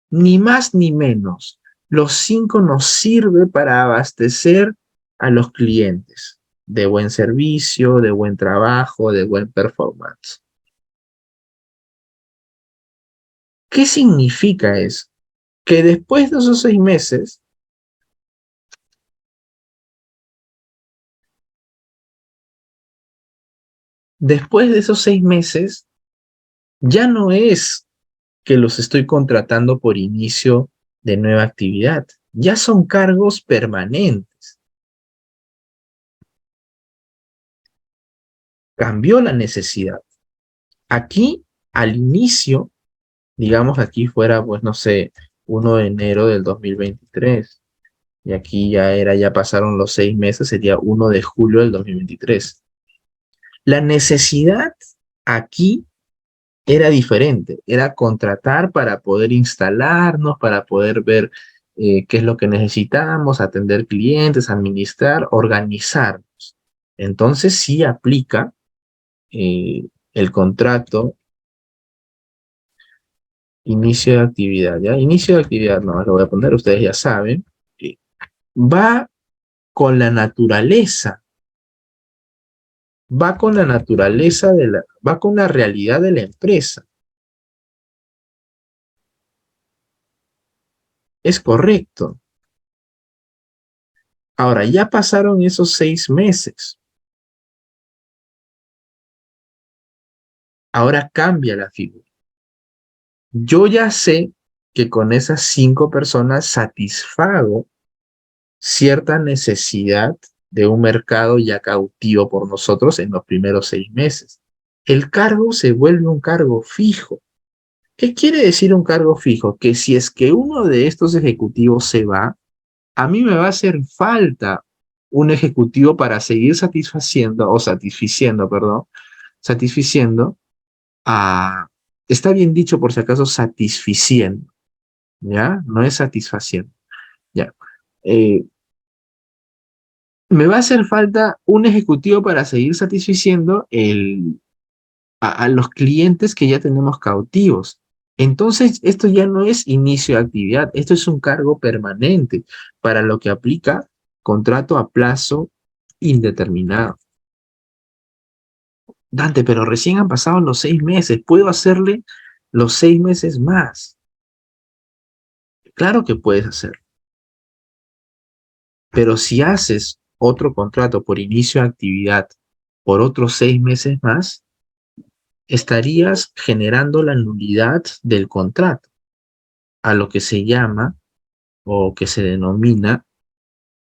Ni más ni menos. Los 5 nos sirve para abastecer a los clientes de buen servicio, de buen trabajo, de buen performance. ¿Qué significa eso? Que después de esos 6 meses, después de esos 6 meses, ya no es que los estoy contratando por inicio de nueva actividad, ya son cargos permanentes. Cambió la necesidad. Aquí, al inicio, digamos aquí fuera, pues no sé, 1 de enero del 2023, y aquí ya pasaron los 6 meses, sería 1 de julio del 2023. La necesidad aquí era diferente, era contratar para poder instalarnos, para poder ver qué es lo que necesitamos, atender clientes, administrar, organizarnos. Entonces sí aplica el contrato inicio de actividad, ¿ya? Inicio de actividad, no, lo voy a poner, ustedes ya saben, eh, va con la naturaleza, va con la realidad de la empresa. Es correcto. Ahora, ya pasaron esos 6 meses. Ahora cambia la figura. Yo ya sé que con esas 5 personas satisfago cierta necesidad de un mercado ya cautivo por nosotros en los primeros 6 meses. El cargo se vuelve un cargo fijo. ¿Qué quiere decir un cargo fijo? Que si es que uno de estos ejecutivos se va, a mí me va a hacer falta un ejecutivo para seguir satisficiendo, perdón, satisficiendo a, está bien dicho por si acaso, satisficiendo, ¿ya? No es satisfaciendo, ¿ya? Eh, Me va a hacer falta un ejecutivo para seguir satisficiendo a los clientes que ya tenemos cautivos. Entonces, esto ya no es inicio de actividad, esto es un cargo permanente para lo que aplica contrato a plazo indeterminado. Dante, pero recién han pasado los 6 meses, ¿puedo hacerle los 6 meses más? Claro que puedes hacer, pero si haces otro contrato por inicio de actividad por otros 6 meses más, estarías generando la nulidad del contrato, a lo que se llama o que se denomina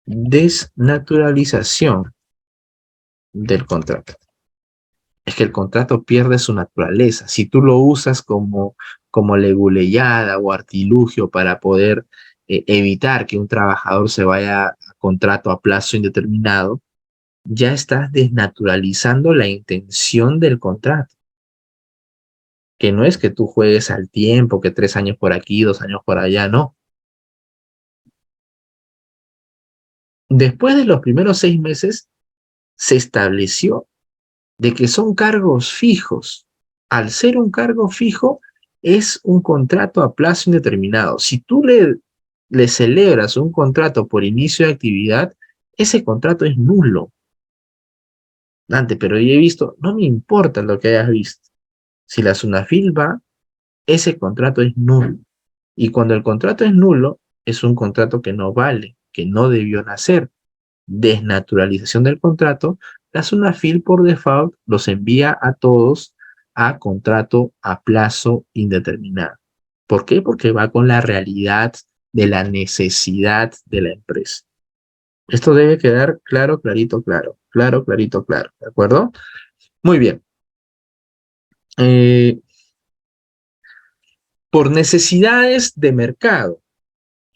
desnaturalización del contrato. Es que el contrato pierde su naturaleza. Si tú lo usas como leguleyada o artilugio para poder evitar que un trabajador se vaya a contrato a plazo indeterminado, ya estás desnaturalizando la intención del contrato. Que no es que tú juegues al tiempo, que 3 años por aquí, 2 años por allá, no. Después de los primeros 6 meses, se estableció de que son cargos fijos. Al ser un cargo fijo, es un contrato a plazo indeterminado. Si tú le celebras un contrato por inicio de actividad, ese contrato es nulo. Dante, pero yo he visto, no me importa lo que hayas visto. Si la SUNAFIL va, ese contrato es nulo. Y cuando el contrato es nulo, es un contrato que no vale, que no debió nacer. Desnaturalización del contrato, la SUNAFIL por default los envía a todos a contrato a plazo indeterminado. ¿Por qué? Porque va con la realidad de la necesidad de la empresa. Esto debe quedar claro, clarito, claro. Claro, clarito, claro. ¿De acuerdo? Muy bien. Eh, por necesidades de mercado.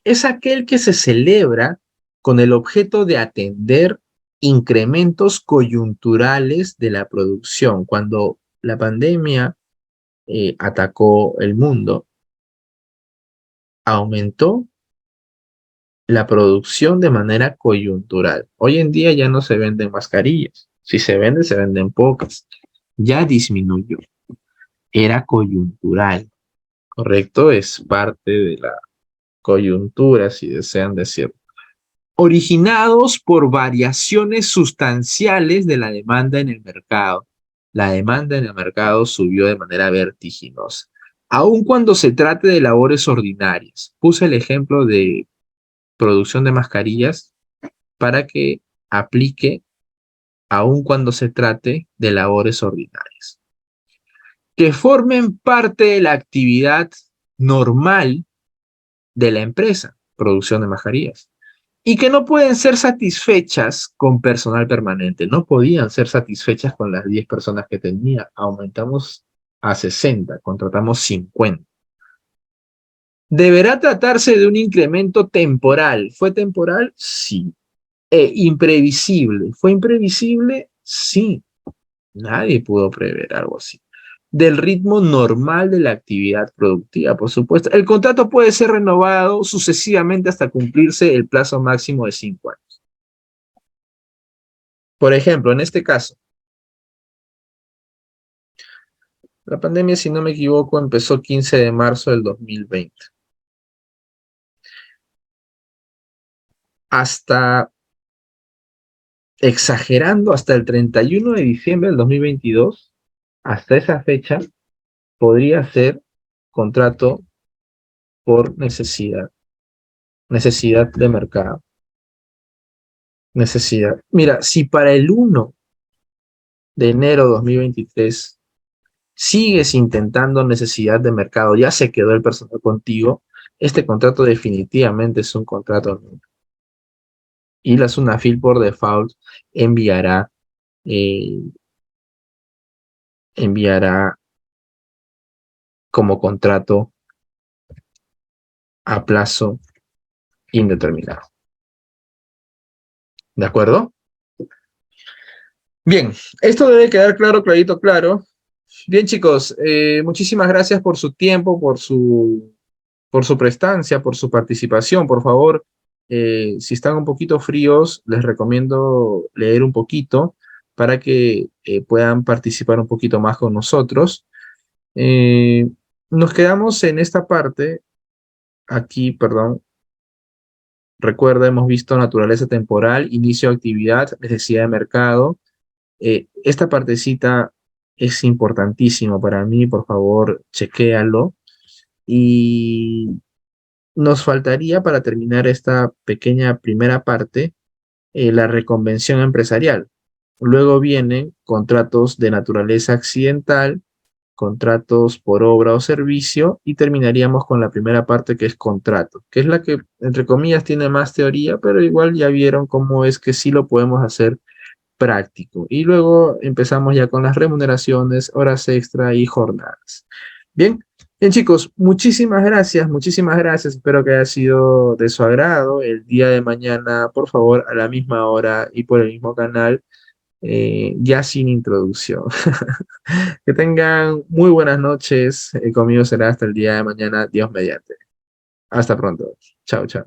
Es aquel que se celebra con el objeto de atender incrementos coyunturales de la producción. Cuando la pandemia atacó el mundo, aumentó la producción de manera coyuntural. Hoy en día ya no se venden mascarillas. Si se venden pocas. Ya disminuyó. Era coyuntural, ¿correcto? Es parte de la coyuntura, si desean decirlo. Originados por variaciones sustanciales de la demanda en el mercado. La demanda en el mercado subió de manera vertiginosa, aun cuando se trate de labores ordinarias. Puse el ejemplo de producción de mascarillas para que aplique aun cuando se trate de labores ordinarias. Que formen parte de la actividad normal de la empresa, producción de mascarillas. Y que no pueden ser satisfechas con personal permanente. No podían ser satisfechas con las 10 personas que tenía. Aumentamos a 60, contratamos 50. Deberá tratarse de un incremento temporal. ¿Fue temporal? Sí. Imprevisible. ¿Fue imprevisible? Sí. Nadie pudo prever algo así. Del ritmo normal de la actividad productiva, por supuesto. El contrato puede ser renovado sucesivamente hasta cumplirse el plazo máximo de 5 años. Por ejemplo, en este caso, la pandemia, si no me equivoco, empezó 15 de marzo del 2020. Hasta, exagerando, hasta el 31 de diciembre del 2022, hasta esa fecha, podría ser contrato por necesidad. Necesidad de mercado. Necesidad. Mira, si para el 1 de enero de 2023 sigues intentando necesidad de mercado, ya se quedó el personal contigo, este contrato definitivamente es un contrato nulo. Y la SUNAFIL por default enviará, eh, enviará como contrato a plazo indeterminado. ¿De acuerdo? Bien, esto debe quedar claro, clarito, claro. Bien, chicos, muchísimas gracias por su tiempo, por su prestancia, por su participación. Por favor, si están un poquito fríos, les recomiendo leer un poquito para que puedan participar un poquito más con nosotros. Eh, Nos quedamos en esta parte, aquí, perdón. Recuerda, hemos visto naturaleza temporal, inicio de actividad, necesidad de mercado. Esta partecita es importantísima para mí, por favor, chequéalo. Y nos faltaría para terminar esta pequeña primera parte la reconvención empresarial. Luego vienen contratos de naturaleza accidental, contratos por obra o servicio y terminaríamos con la primera parte que es contrato, que es la que, entre comillas, tiene más teoría, pero igual ya vieron cómo es que sí lo podemos hacer práctico. Y luego empezamos ya con las remuneraciones, horas extra y jornadas. Bien, bien chicos, muchísimas gracias, muchísimas gracias. Espero que haya sido de su agrado. El día de mañana, por favor, a la misma hora y por el mismo canal, ya sin introducción. Que tengan muy buenas noches. Conmigo será hasta el día de mañana, Dios mediante. Hasta pronto. Chao, chao.